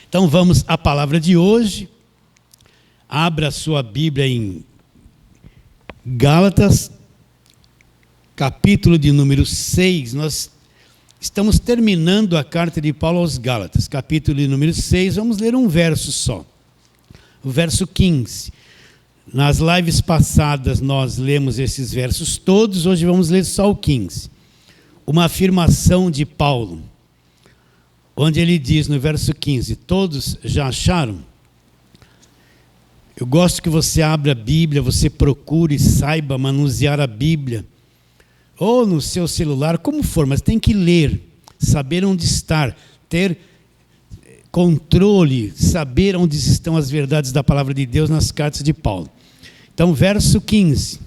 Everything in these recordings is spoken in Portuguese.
Então vamos à palavra de hoje. Abra sua Bíblia em Gálatas, capítulo de número 6. Nós estamos terminando a carta de Paulo aos Gálatas, capítulo de número 6. Vamos ler um verso só, o verso 15. Nas lives passadas nós lemos esses versos todos, hoje vamos ler só o 15. Uma afirmação de Paulo, onde ele diz no verso 15: todos já acharam? Eu gosto que você abra a Bíblia, você procure, saiba manusear a Bíblia, ou no seu celular, como for, mas tem que ler, saber onde estar, ter controle, saber onde estão as verdades da palavra de Deus nas cartas de Paulo. Então, verso 15: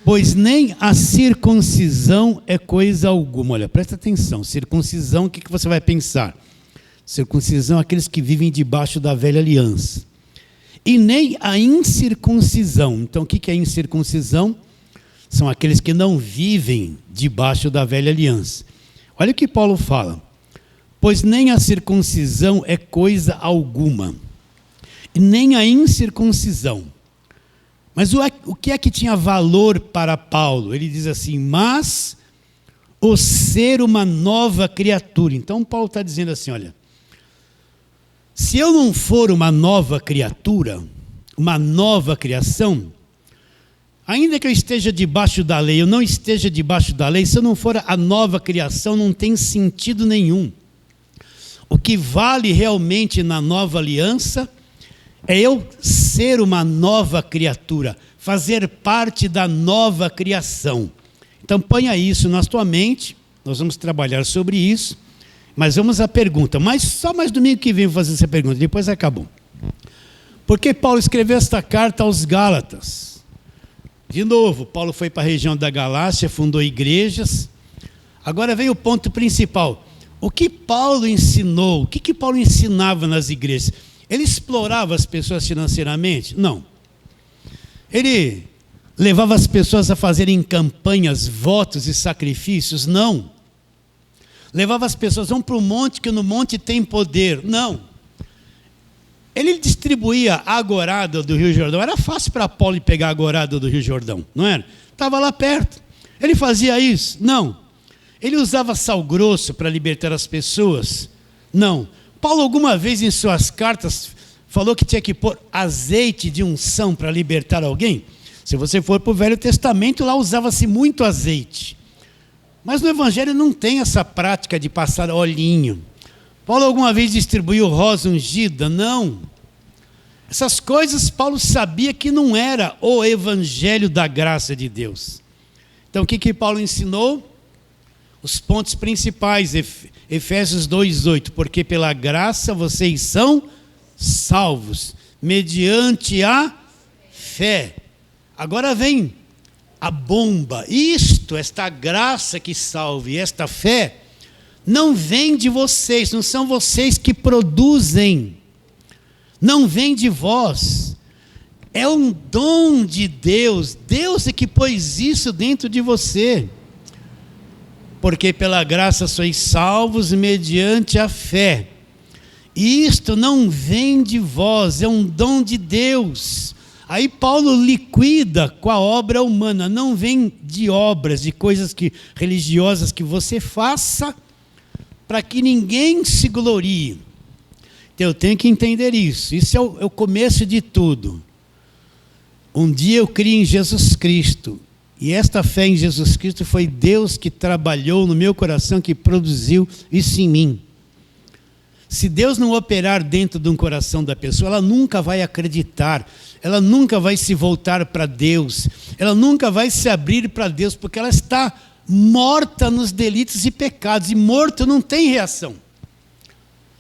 pois nem a circuncisão é coisa alguma. Olha, presta atenção, circuncisão, o que você vai pensar? Circuncisão, aqueles que vivem debaixo da velha aliança. E nem a incircuncisão. Então, o que é incircuncisão? São aqueles que não vivem debaixo da velha aliança. Olha o que Paulo fala: pois nem a circuncisão é coisa alguma, e nem a incircuncisão. Mas o que é que tinha valor para Paulo? Ele diz assim: mas o ser uma nova criatura. Então Paulo está dizendo assim, olha, se eu não for uma nova criatura, uma nova criação, ainda que eu esteja debaixo da lei, eu não esteja debaixo da lei, se eu não for a nova criação, não tem sentido nenhum. O que vale realmente na nova aliança é eu ser uma nova criatura, fazer parte da nova criação. Então ponha isso na tua mente, nós vamos trabalhar sobre isso, mas vamos à pergunta. Mas só mais domingo que vem eu vou fazer essa pergunta, depois acabou. Por que Paulo escreveu esta carta aos Gálatas? De novo, Paulo foi para a região da Galácia, fundou igrejas. Agora vem o ponto principal. O que Paulo ensinou? O que Paulo ensinava nas igrejas? Ele explorava as pessoas financeiramente? Não. Ele levava as pessoas a fazerem campanhas, votos e sacrifícios? Não. Levava as pessoas, vão para o monte, que no monte tem poder? Não. Ele distribuía a agorada do Rio Jordão. Era fácil para Paulo pegar a agorada do Rio Jordão, não era? Estava lá perto. Ele fazia isso? Não. Ele usava sal grosso para libertar as pessoas? Não. Paulo alguma vez em suas cartas falou que tinha que pôr azeite de unção para libertar alguém? Se você for para o Velho Testamento, lá usava-se muito azeite. Mas no Evangelho não tem essa prática de passar olhinho. Paulo alguma vez distribuiu rosa ungida? Não. Essas coisas Paulo sabia que não era o Evangelho da graça de Deus. Então o que Paulo ensinou? Os pontos principais, Efésios 2:8, porque pela graça vocês são salvos, mediante a fé. Agora vem a bomba. Esta graça que salva e esta fé, não vem de vocês, não são vocês que produzem, não vem de vós, é um dom de Deus, Deus é que pôs isso dentro de você. Porque pela graça sois salvos mediante a fé. E isto não vem de vós, é um dom de Deus. Aí Paulo liquida com a obra humana, não vem de obras, de coisas religiosas que você faça para que ninguém se glorie. Então eu tenho que entender isso. Isso é o começo de tudo. Um dia eu criei em Jesus Cristo. E esta fé em Jesus Cristo foi Deus que trabalhou no meu coração, que produziu isso em mim. Se Deus não operar dentro de um coração da pessoa, ela nunca vai acreditar, ela nunca vai se voltar para Deus, ela nunca vai se abrir para Deus, porque ela está morta nos delitos e pecados, e morto não tem reação.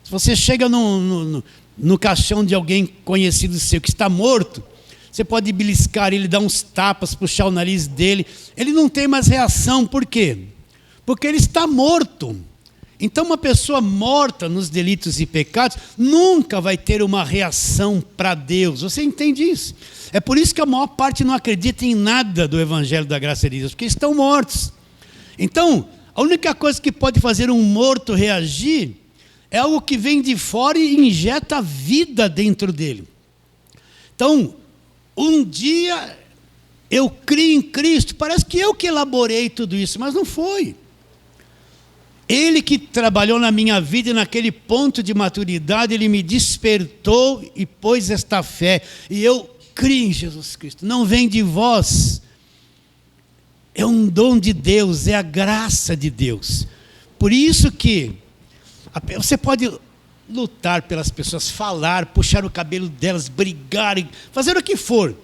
Se você chega no caixão de alguém conhecido seu que está morto, você pode beliscar ele, dar uns tapas, puxar o nariz dele. Ele não tem mais reação. Por quê? Porque ele está morto. Então uma pessoa morta nos delitos e pecados nunca vai ter uma reação para Deus. Você entende isso? É por isso que a maior parte não acredita em nada do Evangelho da graça de Deus, porque estão mortos. Então, a única coisa que pode fazer um morto reagir É algo que vem de fora e injeta vida dentro dele. Então, um dia eu criei em Cristo, parece que eu que elaborei tudo isso, mas não foi. Ele que trabalhou na minha vida e naquele ponto de maturidade, ele me despertou e pôs esta fé. E eu criei em Jesus Cristo. Não vem de vós. É um dom de Deus, é a graça de Deus. Por isso que você pode lutar pelas pessoas, falar, puxar o cabelo delas, brigar, fazer o que for.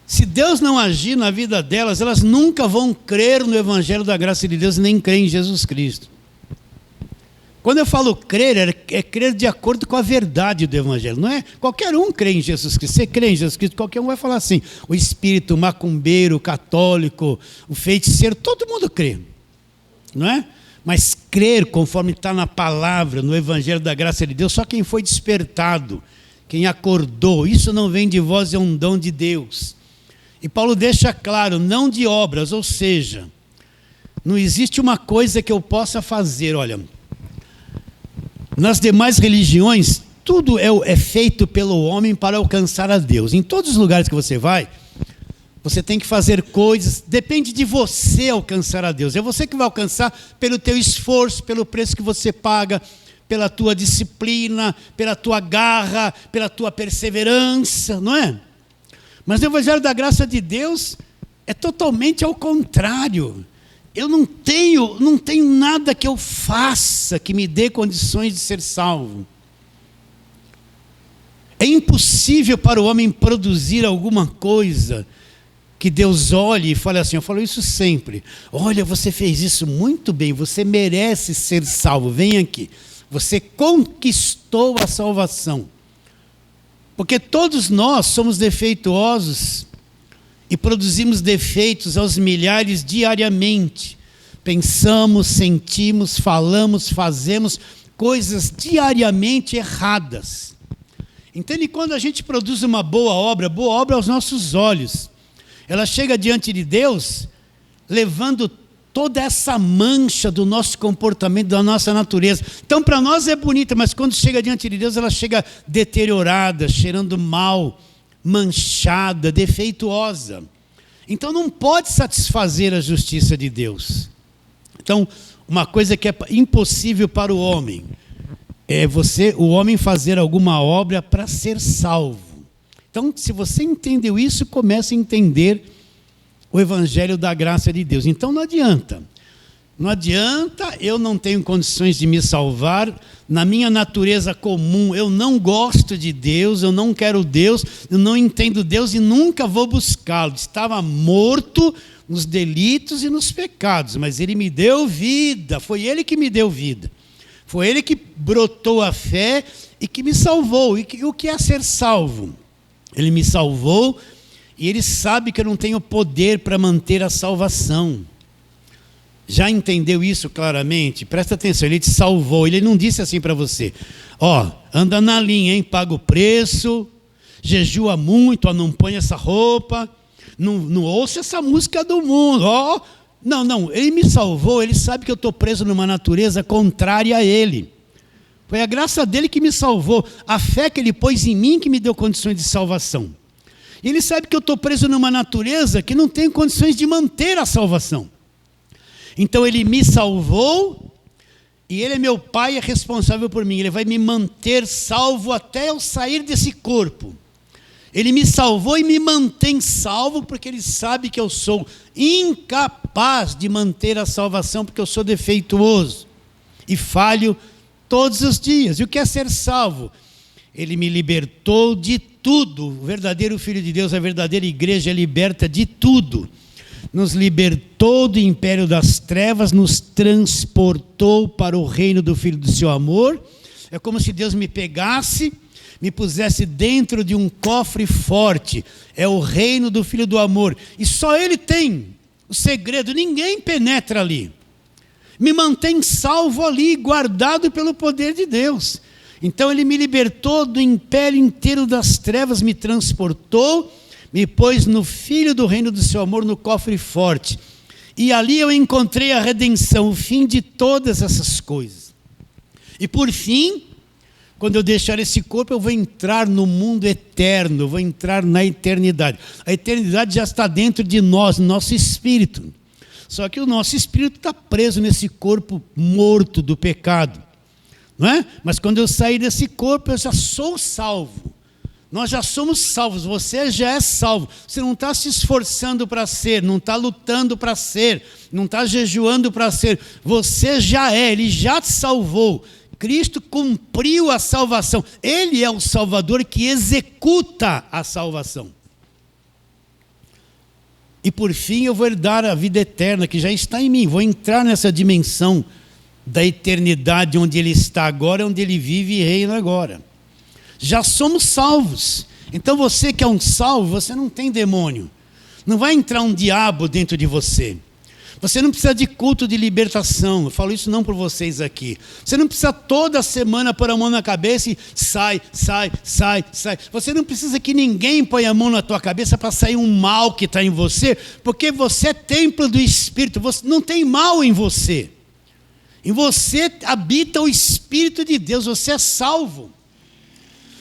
Se Deus não agir na vida delas, elas nunca vão crer no Evangelho da graça de Deus, nem crer em Jesus Cristo. Quando eu falo crer, é crer de acordo com a verdade do Evangelho. Não é qualquer um crê em Jesus Cristo. Você crê em Jesus Cristo, qualquer um vai falar assim. O espírito, o macumbeiro, o católico, o feiticeiro, todo mundo crê. Não é? Mas crer conforme está na palavra, no Evangelho da graça de Deus, só quem foi despertado, quem acordou. Isso não vem de vós, é um dom de Deus. E Paulo deixa claro, não de obras, ou seja, não existe uma coisa que eu possa fazer. Olha, nas demais religiões, tudo é feito pelo homem para alcançar a Deus. Em todos os lugares que você vai, você tem que fazer coisas, depende de você alcançar a Deus. É você que vai alcançar pelo teu esforço, pelo preço que você paga, pela tua disciplina, pela tua garra, pela tua perseverança, não é? Mas o Evangelho da graça de Deus é totalmente ao contrário. Eu não tenho nada que eu faça que me dê condições de ser salvo. É impossível para o homem produzir alguma coisa que Deus olhe e fale assim, eu falo isso sempre. Olha, você fez isso muito bem, você merece ser salvo, vem aqui. Você conquistou a salvação. Porque todos nós somos defeituosos e produzimos defeitos aos milhares diariamente. Pensamos, sentimos, falamos, fazemos coisas diariamente erradas. Entende? Quando a gente produz uma boa obra aos nossos olhos, ela chega diante de Deus levando toda essa mancha do nosso comportamento, da nossa natureza. Então, para nós é bonita, mas quando chega diante de Deus, ela chega deteriorada, cheirando mal, manchada, defeituosa. Então, não pode satisfazer a justiça de Deus. Então, uma coisa que é impossível para o homem, é o homem fazer alguma obra para ser salvo. Então, se você entendeu isso, comece a entender o Evangelho da graça de Deus. Então não adianta. Não adianta, eu não tenho condições de me salvar. Na minha natureza comum, eu não gosto de Deus, eu não quero Deus, eu não entendo Deus e nunca vou buscá-lo. Estava morto nos delitos e nos pecados, mas Ele me deu vida, foi Ele que me deu vida. Foi Ele que brotou a fé e que me salvou. E o que é ser salvo? Ele me salvou e Ele sabe que eu não tenho poder para manter a salvação. Já entendeu isso claramente? Presta atenção, Ele te salvou. Ele não disse assim para você, anda na linha, hein? Paga o preço, jejua muito, não põe essa roupa, não ouça essa música do mundo. Não, Ele me salvou, Ele sabe que eu estou preso numa natureza contrária a Ele. Foi a graça dele que me salvou, a fé que Ele pôs em mim que me deu condições de salvação. E Ele sabe que eu estou preso numa natureza que não tem condições de manter a salvação. Então Ele me salvou e Ele é meu Pai e é responsável por mim. Ele vai me manter salvo até eu sair desse corpo. Ele me salvou e me mantém salvo porque Ele sabe que eu sou incapaz de manter a salvação porque eu sou defeituoso e falho todos os dias. E o que é ser salvo? Ele me libertou de tudo. O verdadeiro Filho de Deus, a verdadeira igreja é liberta de tudo. Nos libertou do império das trevas, nos transportou para o reino do Filho do seu amor. É como se Deus me pegasse, me pusesse dentro de um cofre forte. É o reino do Filho do amor. E só Ele tem o segredo, ninguém penetra ali. Me mantém salvo ali, guardado pelo poder de Deus. Então Ele me libertou do império inteiro das trevas, me transportou, me pôs no Filho do reino do seu amor, no cofre forte. E ali eu encontrei a redenção, o fim de todas essas coisas. E por fim, quando eu deixar esse corpo, eu vou entrar no mundo eterno, eu vou entrar na eternidade. A eternidade já está dentro de nós, no nosso espírito. Só que o nosso espírito está preso nesse corpo morto do pecado. Não é? Mas quando eu sair desse corpo, eu já sou salvo. Nós já somos salvos, você já é salvo. Você não está se esforçando para ser, não está lutando para ser, não está jejuando para ser. Você já é, Ele já te salvou. Cristo cumpriu a salvação. Ele é o Salvador que executa a salvação. E por fim eu vou herdar a vida eterna que já está em mim. Vou entrar nessa dimensão da eternidade onde Ele está agora, onde Ele vive e reina agora. Já somos salvos. Então você que é um salvo, você não tem demônio. Não vai entrar um diabo dentro de você. Você não precisa de culto de libertação. Eu falo isso não por vocês aqui. Você não precisa toda semana pôr a mão na cabeça e sai. Você não precisa que ninguém ponha a mão na tua cabeça para sair um mal que está em você, porque você é templo do Espírito. Você não tem mal em você. Em você habita o Espírito de Deus. Você é salvo.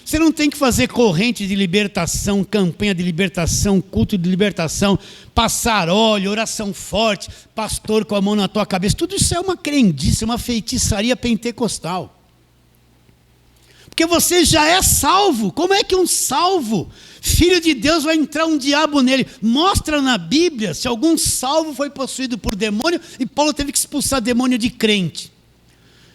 Você não tem que fazer corrente de libertação, campanha de libertação, culto de libertação, passar óleo, oração forte, pastor com a mão na tua cabeça. Tudo isso é uma crendice, uma feitiçaria pentecostal. Porque você já é salvo. Como é que um salvo, filho de Deus, vai entrar um diabo nele? Mostra na Bíblia se algum salvo foi possuído por demônio e Paulo teve que expulsar demônio de crente.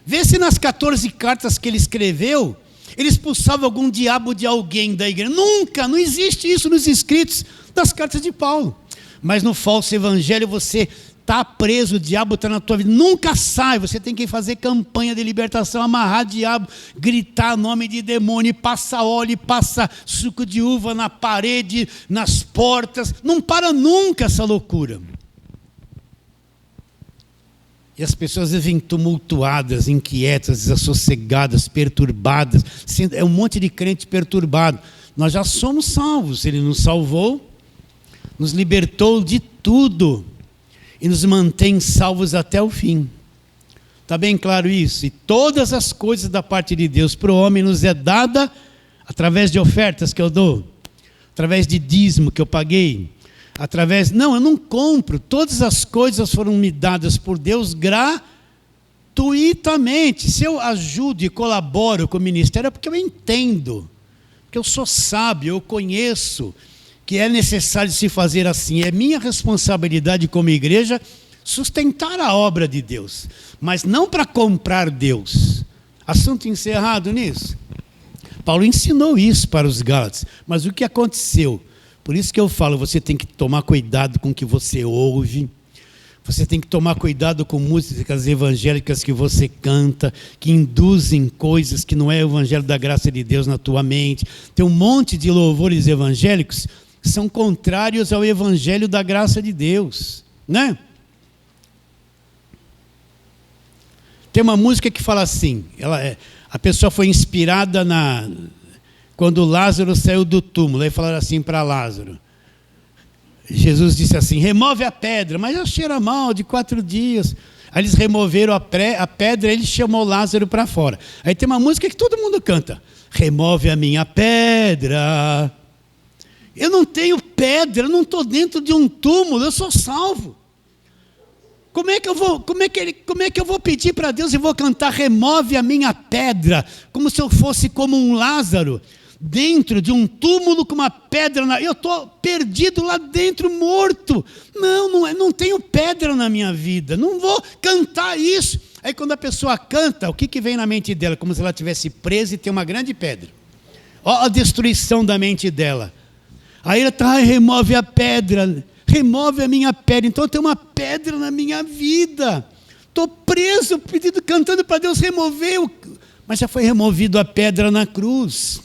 Vê se nas 14 cartas que ele escreveu, ele expulsava algum diabo de alguém da igreja. Nunca, não existe isso nos escritos das cartas de Paulo. Mas no falso evangelho você está preso, o diabo está na tua vida. Nunca sai, você tem que fazer campanha de libertação, amarrar diabo, gritar nome de demônio, passa óleo, passa suco de uva na parede, nas portas. Não para nunca essa loucura. E as pessoas vivem tumultuadas, inquietas, desassossegadas, perturbadas. É um monte de crente perturbado. Nós já somos salvos. Ele nos salvou, nos libertou de tudo e nos mantém salvos até o fim. Está bem claro isso? E todas as coisas da parte de Deus para o homem nos é dada através de ofertas que eu dou, através de dízimo que eu paguei, não, eu não compro. Todas as coisas foram me dadas por Deus gratuitamente. Se eu ajudo e colaboro com o ministério é porque eu entendo, porque eu sou sábio, eu conheço que é necessário se fazer assim. É minha responsabilidade como igreja sustentar a obra de Deus, mas não para comprar Deus. Assunto encerrado nisso. Paulo ensinou isso para os Gálatas, mas o que aconteceu? Por isso que eu falo, você tem que tomar cuidado com o que você ouve, você tem que tomar cuidado com músicas evangélicas que você canta, que induzem coisas que não é o evangelho da graça de Deus na tua mente. Tem um monte de louvores evangélicos que são contrários ao evangelho da graça de Deus, né? Tem uma música que fala assim, a pessoa foi inspirada quando Lázaro saiu do túmulo. Aí falaram assim para Lázaro, Jesus disse assim, remove a pedra, mas já cheira mal de 4 dias. Aí eles removeram a pedra, ele chamou Lázaro para fora. Aí tem uma música que todo mundo canta, remove a minha pedra. Eu não tenho pedra, eu não estou dentro de um túmulo, eu sou salvo. Como é que eu vou pedir para Deus e vou cantar remove a minha pedra, como se eu fosse como um Lázaro, dentro de um túmulo com uma pedra, eu estou perdido lá dentro, morto. Não tenho pedra na minha vida, não vou cantar isso. Aí quando a pessoa canta, o que vem na mente dela? Como se ela estivesse presa e tem uma grande pedra. Olha a destruição da mente dela. Aí ela está, remove a pedra, remove a minha pedra. Então tem uma pedra na minha vida, estou preso, cantando para Deus remover, mas já foi removido a pedra na cruz.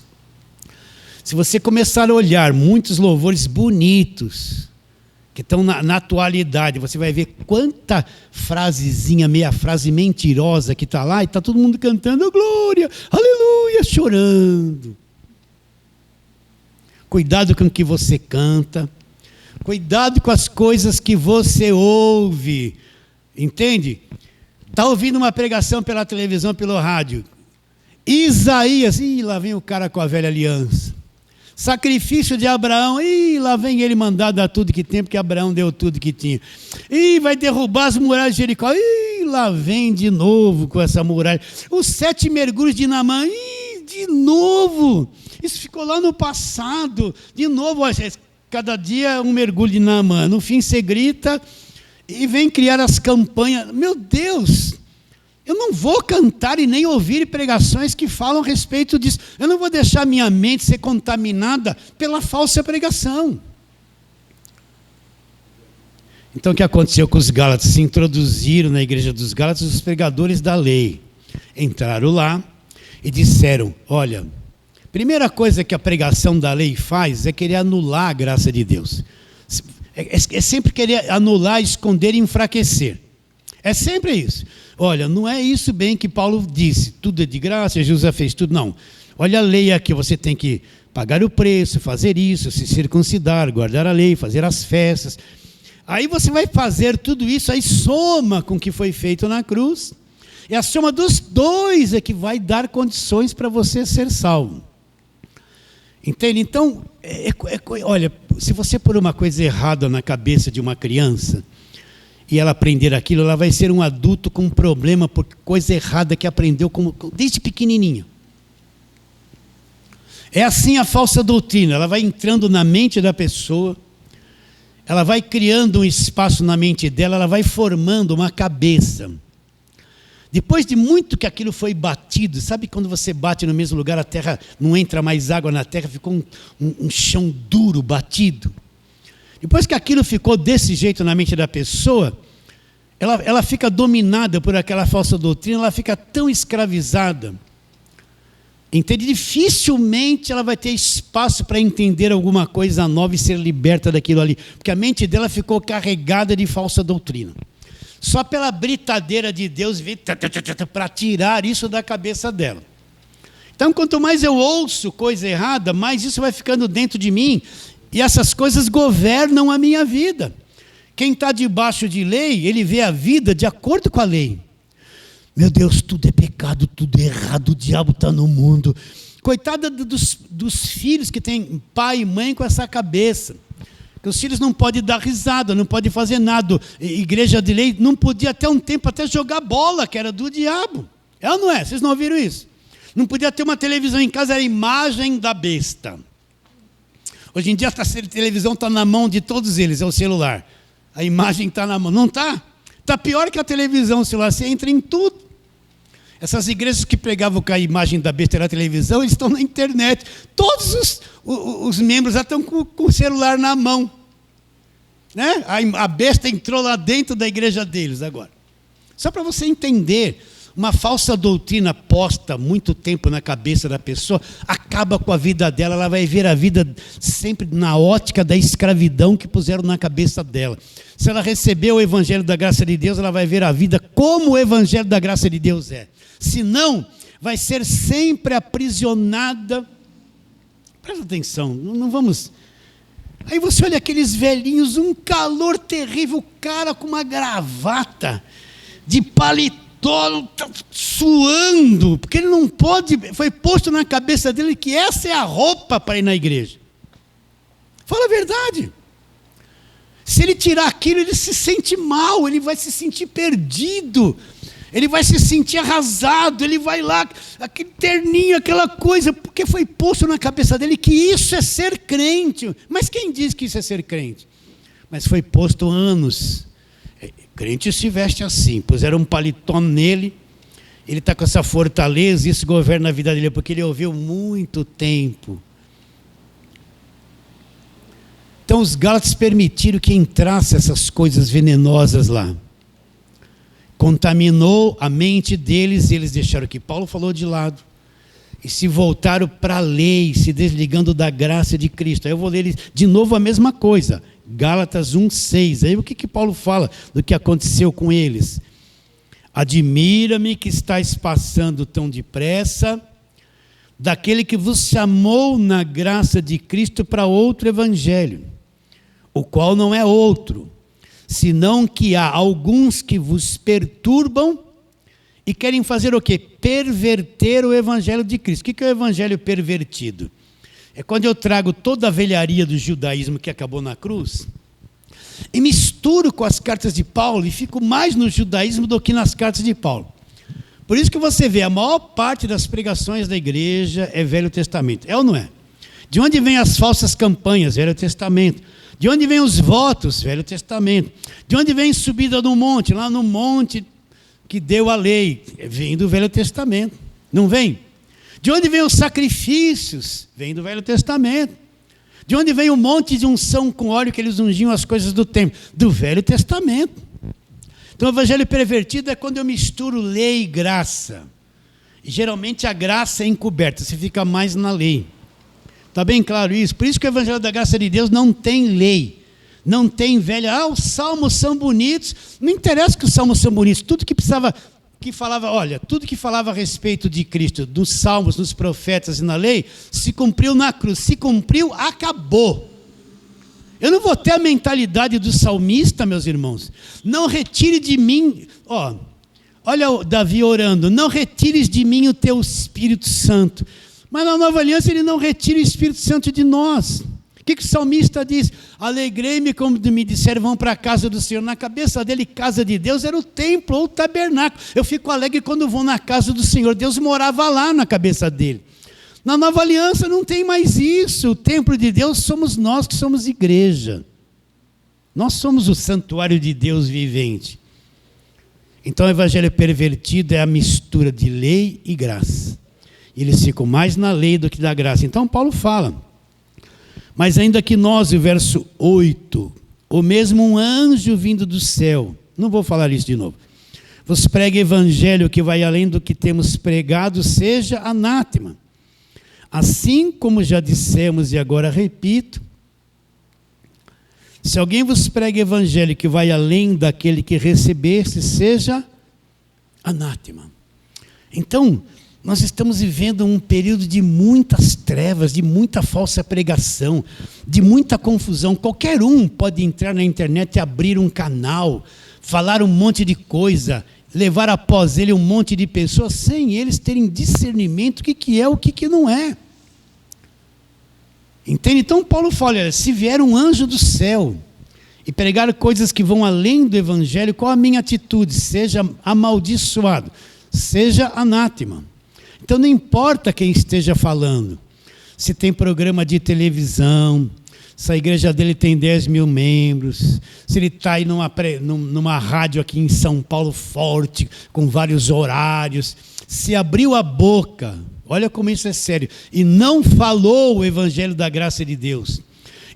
Se você começar a olhar muitos louvores bonitos, que estão na atualidade, você vai ver quanta frasezinha, meia frase mentirosa que está lá, e está todo mundo cantando, oh, glória, aleluia, chorando. Cuidado com o que você canta, cuidado com as coisas que você ouve, entende? Está ouvindo uma pregação pela televisão, pelo rádio. Isaías, lá vem o cara com a velha aliança. Sacrifício de Abraão, lá vem ele mandar dar tudo que tem, porque Abraão deu tudo que tinha. Vai derrubar as muralhas de Jericó, lá vem de novo com essa muralha. Os 7 mergulhos de Naamã, de novo. Isso ficou lá no passado, de novo, cada dia um mergulho de Naamã. No fim você grita e vem criar as campanhas. Meu Deus! Eu não vou cantar e nem ouvir pregações que falam a respeito disso. Eu não vou deixar minha mente ser contaminada pela falsa pregação. Então o que aconteceu com os Gálatas? Se introduziram na igreja dos Gálatas os pregadores da lei. Entraram lá e disseram, olha, primeira coisa que a pregação da lei faz é querer anular a graça de Deus. É sempre querer anular, esconder e enfraquecer. É sempre isso. Olha, não é isso bem que Paulo disse, tudo é de graça, Jesus já fez tudo, não. Olha a lei aqui, você tem que pagar o preço, fazer isso, se circuncidar, guardar a lei, fazer as festas. Aí você vai fazer tudo isso, aí soma com o que foi feito na cruz, e a soma dos dois é que vai dar condições para você ser salvo. Entende? Então, olha, se você pôr uma coisa errada na cabeça de uma criança, e ela aprender aquilo, ela vai ser um adulto com um problema por coisa errada que aprendeu desde pequenininho. É assim a falsa doutrina, ela vai entrando na mente da pessoa, ela vai criando um espaço na mente dela, ela vai formando uma cabeça. Depois de muito que aquilo foi batido, sabe quando você bate no mesmo lugar, a terra não entra mais água na terra, ficou um chão duro, batido. Depois que aquilo ficou desse jeito na mente da pessoa, ela fica dominada por aquela falsa doutrina, ela fica tão escravizada. Entende? Dificilmente ela vai ter espaço para entender alguma coisa nova e ser liberta daquilo ali, porque a mente dela ficou carregada de falsa doutrina. Só pela britadeira de Deus veio para tirar isso da cabeça dela. Então, quanto mais eu ouço coisa errada, mais isso vai ficando dentro de mim, e essas coisas governam a minha vida. Quem está debaixo de lei, ele vê a vida de acordo com a lei. Meu Deus, tudo é pecado, tudo é errado, o diabo está no mundo. Coitada dos filhos que têm pai e mãe com essa cabeça. Que os filhos não podem dar risada, não podem fazer nada. Igreja de lei não podia até um tempo até jogar bola, que era do diabo. É ou não é? Vocês não ouviram isso? Não podia ter uma televisão em casa, era a imagem da besta. Hoje em dia a televisão está na mão de todos eles, é o celular. A imagem está na mão. Não está? Está pior que a televisão, o celular. Você entra em tudo. Essas igrejas que pregavam que a imagem da besta era a televisão, eles estão na internet. Todos os membros já estão com o celular na mão. Né? A besta entrou lá dentro da igreja deles agora. Só para você entender, uma falsa doutrina posta muito tempo na cabeça da pessoa, acaba com a vida dela, ela vai ver a vida sempre na ótica da escravidão que puseram na cabeça dela. Se ela recebeu o evangelho da graça de Deus, ela vai ver a vida como o evangelho da graça de Deus é. Se não, vai ser sempre aprisionada. Presta atenção, não vamos... Aí você olha aqueles velhinhos, um calor terrível, o cara com uma gravata de paletó, suando, porque ele não pode, foi posto na cabeça dele que essa é a roupa para ir na igreja. Fala a verdade. Se ele tirar aquilo, ele se sente mal, ele vai se sentir perdido, ele vai se sentir arrasado, ele vai lá, aquele terninho, aquela coisa, porque foi posto na cabeça dele que isso é ser crente. Mas quem diz que isso é ser crente? Mas foi posto anos. Crente se veste assim, puseram um paletó nele, ele está com essa fortaleza, isso governa a vida dele, porque ele ouviu muito tempo. Então os Gálatas permitiram que entrasse essas coisas venenosas lá. Contaminou a mente deles e eles deixaram o que Paulo falou de lado. E se voltaram para a lei, se desligando da graça de Cristo. Aí eu vou ler de novo a mesma coisa. Gálatas 1,6. Aí o que Paulo fala do que aconteceu com eles? Admira-me que estáis passando tão depressa daquele que vos chamou na graça de Cristo para outro evangelho, o qual não é outro, senão que há alguns que vos perturbam e querem fazer o quê? Perverter o evangelho de Cristo. O que é o evangelho pervertido? É quando eu trago toda a velharia do judaísmo que acabou na cruz e misturo com as cartas de Paulo e fico mais no judaísmo do que nas cartas de Paulo. Por isso que você vê, a maior parte das pregações da igreja é Velho Testamento. É ou não é? De onde vêm as falsas campanhas? Velho Testamento. De onde vêm os votos? Velho Testamento. De onde vem subida no monte? Lá no monte que deu a lei. Vem do Velho Testamento. Não vem? De onde vêm os sacrifícios? Vem do Velho Testamento. De onde vem o monte de unção com óleo que eles ungiam as coisas do templo? Do Velho Testamento. Então o evangelho pervertido é quando eu misturo lei e graça. E geralmente a graça é encoberta, você fica mais na lei. Está bem claro isso? Por isso que o evangelho da graça de Deus não tem lei. Não tem velha. Os salmos são bonitos. Não interessa que os salmos são bonitos. Tudo que falava a respeito de Cristo, dos salmos, dos profetas e na lei, se cumpriu na cruz. Se cumpriu, acabou. Eu não vou ter a mentalidade do salmista, meus irmãos. Não retire de mim, olha o Davi orando, não retires de mim o teu Espírito Santo. Mas na nova aliança ele não retira o Espírito Santo de nós. O que o salmista diz? Alegrei-me como me disseram, vão para a casa do Senhor. Na cabeça dele, casa de Deus era o templo ou o tabernáculo. Eu fico alegre quando vou na casa do Senhor. Deus morava lá na cabeça dele. Na nova aliança não tem mais isso. O templo de Deus somos nós que somos igreja. Nós somos o santuário de Deus vivente. Então o evangelho pervertido é a mistura de lei e graça. Eles ficam mais na lei do que na graça. Então Paulo fala. Mas ainda que nós, o verso 8, ou mesmo um anjo vindo do céu, não vou falar isso de novo, vos prega evangelho que vai além do que temos pregado, seja anátema. Assim como já dissemos e agora repito, se alguém vos prega evangelho que vai além daquele que recebeste, seja anátema. Então, nós estamos vivendo um período de muitas trevas, de muita falsa pregação, de muita confusão. Qualquer um pode entrar na internet e abrir um canal, falar um monte de coisa, levar após ele um monte de pessoas, sem eles terem discernimento do que é o que não é. Entende? Então Paulo fala, olha, se vier um anjo do céu e pregar coisas que vão além do evangelho, qual a minha atitude? Seja amaldiçoado, seja anátema. Então não importa quem esteja falando, se tem programa de televisão, se a igreja dele tem 10 mil membros, se ele está aí numa rádio aqui em São Paulo forte, com vários horários, se abriu a boca, olha como isso é sério, e não falou o evangelho da graça de Deus,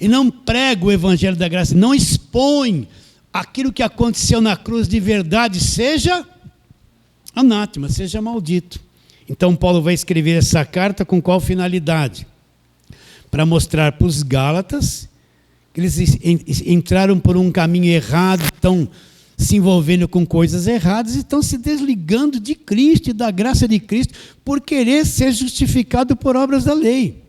e não prega o evangelho da graça, não expõe aquilo que aconteceu na cruz de verdade, seja anátema, seja maldito. Então Paulo vai escrever essa carta com qual finalidade? Para mostrar para os Gálatas que eles entraram por um caminho errado, estão se envolvendo com coisas erradas e estão se desligando de Cristo e da graça de Cristo por querer ser justificado por obras da lei.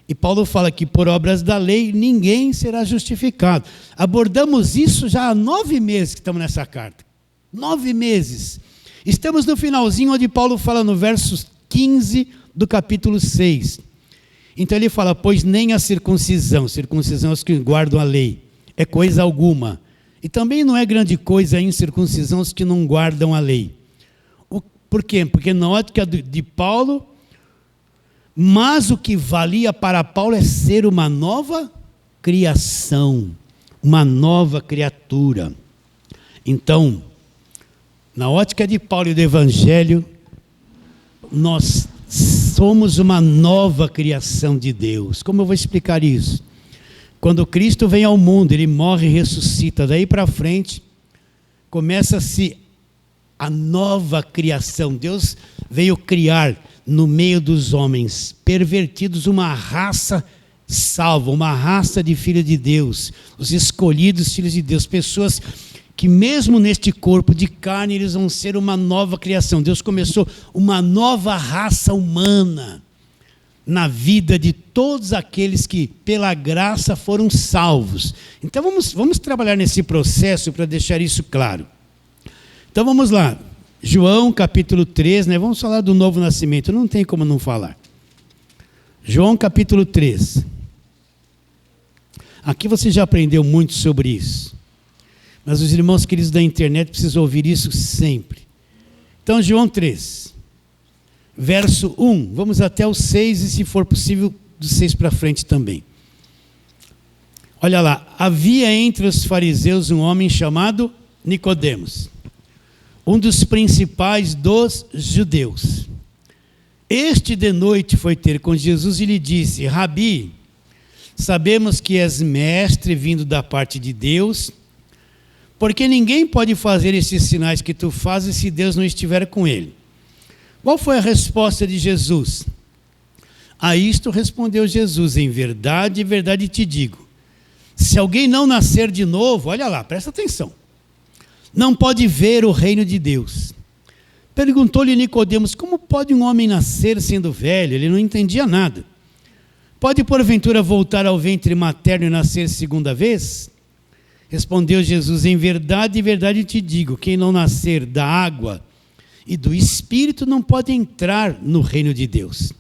E Paulo fala que por obras da lei ninguém será justificado. Abordamos isso já há 9 meses que estamos nessa carta. 9 meses. Estamos no finalzinho onde Paulo fala no verso 15 do capítulo 6. Então ele fala, pois nem a circuncisão é os que guardam a lei, é coisa alguma. E também não é grande coisa a incircuncisão os que não guardam a lei. Por quê? Porque na ótica de Paulo, mas o que valia para Paulo é ser uma nova criação, uma nova criatura. Então, na ótica de Paulo e do Evangelho, nós somos uma nova criação de Deus. Como eu vou explicar isso? Quando Cristo vem ao mundo, Ele morre e ressuscita. Daí para frente, começa-se a nova criação. Deus veio criar no meio dos homens pervertidos uma raça salva, uma raça de filhos de Deus, os escolhidos filhos de Deus, pessoas que mesmo neste corpo de carne eles vão ser uma nova criação. Deus começou uma nova raça humana na vida de todos aqueles que pela graça foram salvos. Então vamos trabalhar nesse processo para deixar isso claro. Então vamos lá. João capítulo 3, né? Vamos falar do novo nascimento, não tem como não falar. João capítulo 3. Aqui você já aprendeu muito sobre isso. Mas os irmãos queridos da internet precisam ouvir isso sempre. Então, João 3, verso 1. Vamos até o 6 e, se for possível, do 6 para frente também. Olha lá. Havia entre os fariseus um homem chamado Nicodemos, um dos principais dos judeus. Este de noite foi ter com Jesus e lhe disse: Rabi, sabemos que és mestre vindo da parte de Deus, porque ninguém pode fazer esses sinais que tu fazes se Deus não estiver com ele. Qual foi a resposta de Jesus? A isto respondeu Jesus: em verdade te digo, se alguém não nascer de novo, olha lá, presta atenção, não pode ver o reino de Deus. Perguntou-lhe Nicodemos: como pode um homem nascer sendo velho? Ele não entendia nada. Pode porventura voltar ao ventre materno e nascer segunda vez? Respondeu Jesus: em verdade te digo, quem não nascer da água e do Espírito não pode entrar no reino de Deus.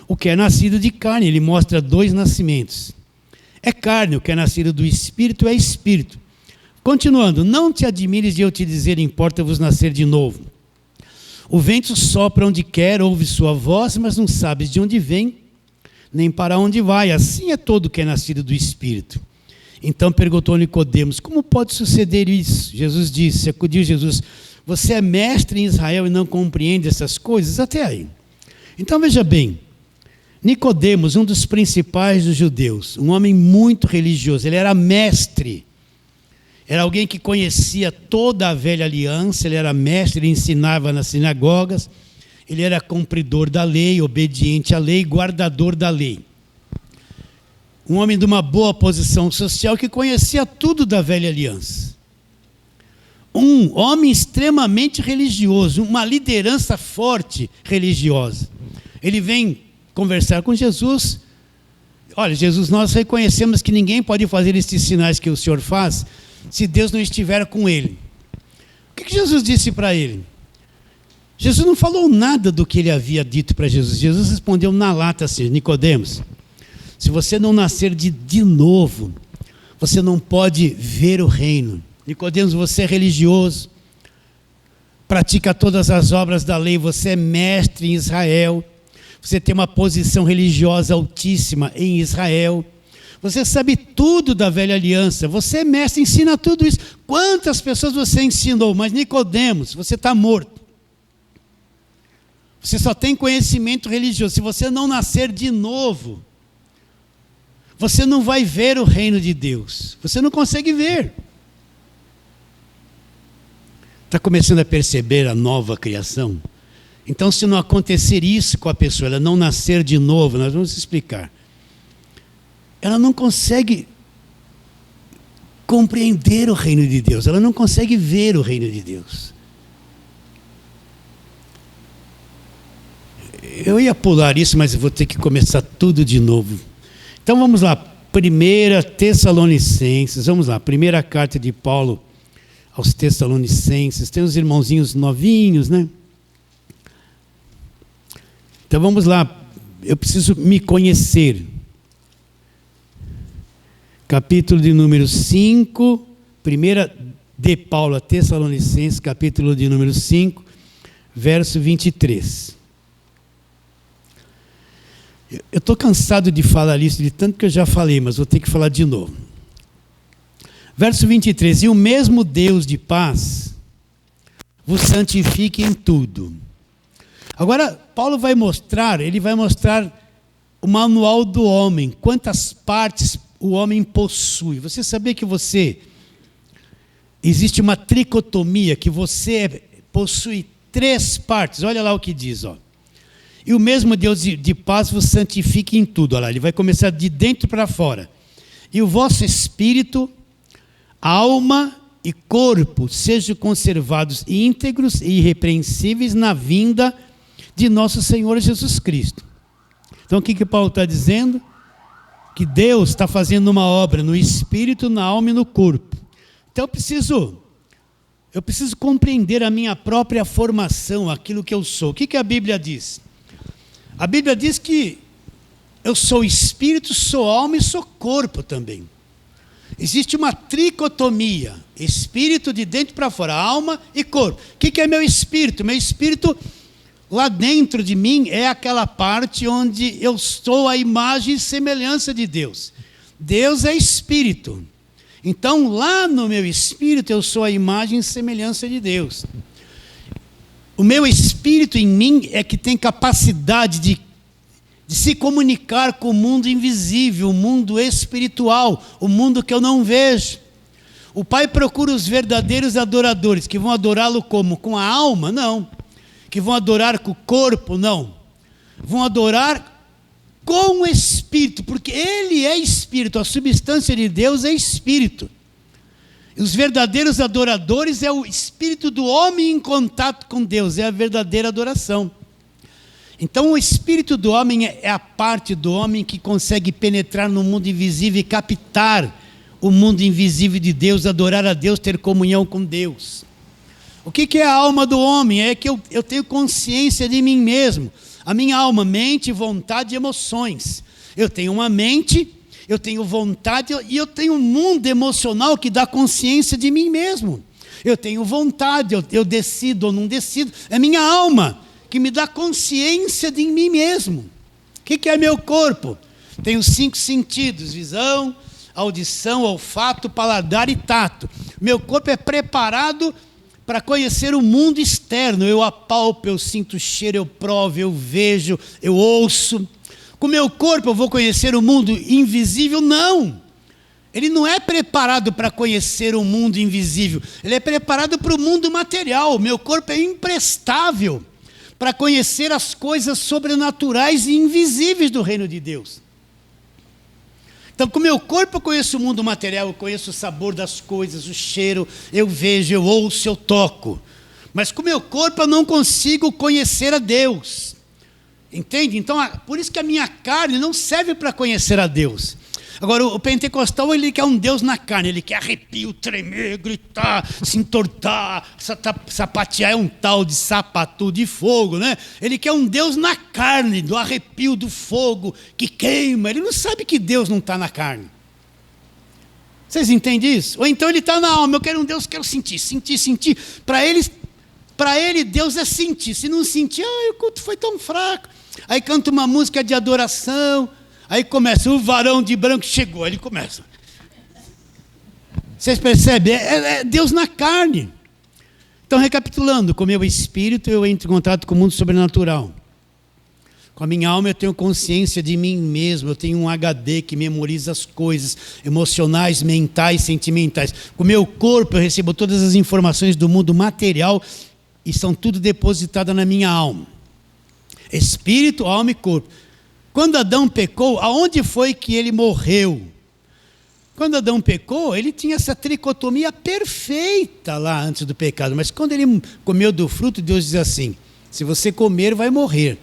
O que é nascido de carne, ele mostra dois nascimentos. É carne, o que é nascido do Espírito é Espírito. Continuando: não te admires de eu te dizer, importa-vos nascer de novo. O vento sopra onde quer, ouve sua voz, mas não sabes de onde vem, nem para onde vai. Assim é todo que é nascido do Espírito. Então perguntou Nicodemos: como pode suceder isso? Jesus disse, acudiu Jesus: você é mestre em Israel e não compreende essas coisas? Até aí. Então veja bem, Nicodemos, um dos principais dos judeus, um homem muito religioso, ele era mestre. Era alguém que conhecia toda a velha aliança, ele era mestre, ele ensinava nas sinagogas, ele era cumpridor da lei, obediente à lei, guardador da lei. Um homem de uma boa posição social que conhecia tudo da velha aliança. Um homem extremamente religioso, uma liderança forte religiosa. Ele vem conversar com Jesus. Olha, Jesus, nós reconhecemos que ninguém pode fazer esses sinais que o Senhor faz se Deus não estiver com ele. O que Jesus disse para ele? Jesus não falou nada do que ele havia dito para Jesus. Jesus respondeu na lata assim: Nicodemos, se você não nascer de novo, você não pode ver o reino. Nicodemos, você é religioso, pratica todas as obras da lei, você é mestre em Israel, você tem uma posição religiosa altíssima em Israel, você sabe tudo da velha aliança, você é mestre, ensina tudo isso. Quantas pessoas você ensinou? Mas Nicodemos, você está morto. Você só tem conhecimento religioso. Se você não nascer de novo, você não vai ver o reino de Deus. Você não consegue ver. Está começando a perceber a nova criação? Então, se não acontecer isso com a pessoa, ela não nascer de novo, nós vamos explicar. Ela não consegue compreender o reino de Deus. Ela não consegue ver o reino de Deus. Eu ia pular isso, mas eu vou ter que começar tudo de novo. Então vamos lá. 1 Tessalonicenses. Vamos lá. Primeira carta de Paulo aos Tessalonicenses. Tem os irmãozinhos novinhos, né? Então vamos lá. Eu preciso me conhecer. Capítulo de número 5, primeira de Paulo a Tessalonicenses, capítulo de número 5, verso 23. Eu estou cansado de falar isso, de tanto que eu já falei, mas vou ter que falar de novo. Verso 23, e o mesmo Deus de paz vos santifique em tudo. Agora, Paulo vai mostrar, o manual do homem, quantas partes o homem possui. Você sabia que existe uma tricotomia, que você possui 3 partes? Olha lá o que diz, ó. E o mesmo Deus de paz vos santifique em tudo. Olha lá, ele vai começar de dentro para fora. E o vosso espírito, alma e corpo sejam conservados íntegros e irrepreensíveis na vinda de nosso Senhor Jesus Cristo. Então o que Paulo está dizendo? Que Deus está fazendo uma obra no espírito, na alma e no corpo. Então eu preciso eu preciso compreender a minha própria formação, aquilo que eu sou. O que a Bíblia diz? A Bíblia diz que eu sou espírito, sou alma e sou corpo também. Existe uma tricotomia, espírito de dentro para fora, alma e corpo. O que é meu espírito? Meu espírito, lá dentro de mim, é aquela parte onde eu sou a imagem e semelhança de Deus. Deus é espírito. Então, lá no meu espírito, eu sou a imagem e semelhança de Deus. O meu espírito em mim é que tem capacidade de se comunicar com o mundo invisível, o mundo espiritual, o mundo que eu não vejo. O Pai procura os verdadeiros adoradores, que vão adorá-lo como? Com a alma? Não. Que vão adorar com o corpo? Não. Vão adorar com o Espírito, porque Ele é Espírito, a substância de Deus é Espírito. E os verdadeiros adoradores é o Espírito do homem em contato com Deus, é a verdadeira adoração. Então o Espírito do homem é a parte do homem que consegue penetrar no mundo invisível e captar o mundo invisível de Deus, adorar a Deus, ter comunhão com Deus. O que é a alma do homem? É que eu tenho consciência de mim mesmo. A minha alma, mente, vontade e emoções. Eu tenho uma mente, eu tenho vontade e eu tenho um mundo emocional que dá consciência de mim mesmo. Eu tenho vontade, eu decido ou não decido. É minha alma que me dá consciência de mim mesmo. O que é meu corpo? Tenho 5 sentidos: visão, audição, olfato, paladar e tato. Meu corpo é preparado para conhecer o mundo externo. Eu apalpo, eu sinto o cheiro, eu provo, eu vejo, eu ouço. Com o meu corpo eu vou conhecer o mundo invisível? Não. Ele não é preparado para conhecer o mundo invisível. Ele é preparado para o mundo material. O meu corpo é imprestável para conhecer as coisas sobrenaturais e invisíveis do reino de Deus. Então, com o meu corpo eu conheço o mundo material, eu conheço o sabor das coisas, o cheiro, eu vejo, eu ouço, eu toco. Mas com o meu corpo eu não consigo conhecer a Deus. Entende? Então, por isso que a minha carne não serve para conhecer a Deus. Agora, o pentecostal, ele quer um Deus na carne, ele quer arrepio, tremer, gritar, se entortar, sapatear, é um tal de sapatu de fogo, né? Ele quer um Deus na carne, do arrepio, do fogo, que queima. Ele não sabe que Deus não está na carne. Vocês entendem isso? Ou então ele está na alma, eu quero um Deus que eu sentir. Para ele, Deus é sentir. Se não sentir, o culto foi tão fraco. Aí canta uma música de adoração. Aí começa, o varão de branco chegou, aí ele começa. Vocês percebem? É Deus na carne. Então, recapitulando, com o meu espírito eu entro em contato com o mundo sobrenatural. Com a minha alma eu tenho consciência de mim mesmo, eu tenho um HD que memoriza as coisas emocionais, mentais, sentimentais. Com o meu corpo eu recebo todas as informações do mundo material e são tudo depositadas na minha alma. Espírito, alma e corpo. Quando Adão pecou, aonde foi que ele morreu? Quando Adão pecou, ele tinha essa tricotomia perfeita lá antes do pecado. Mas quando ele comeu do fruto, Deus diz assim: se você comer, vai morrer.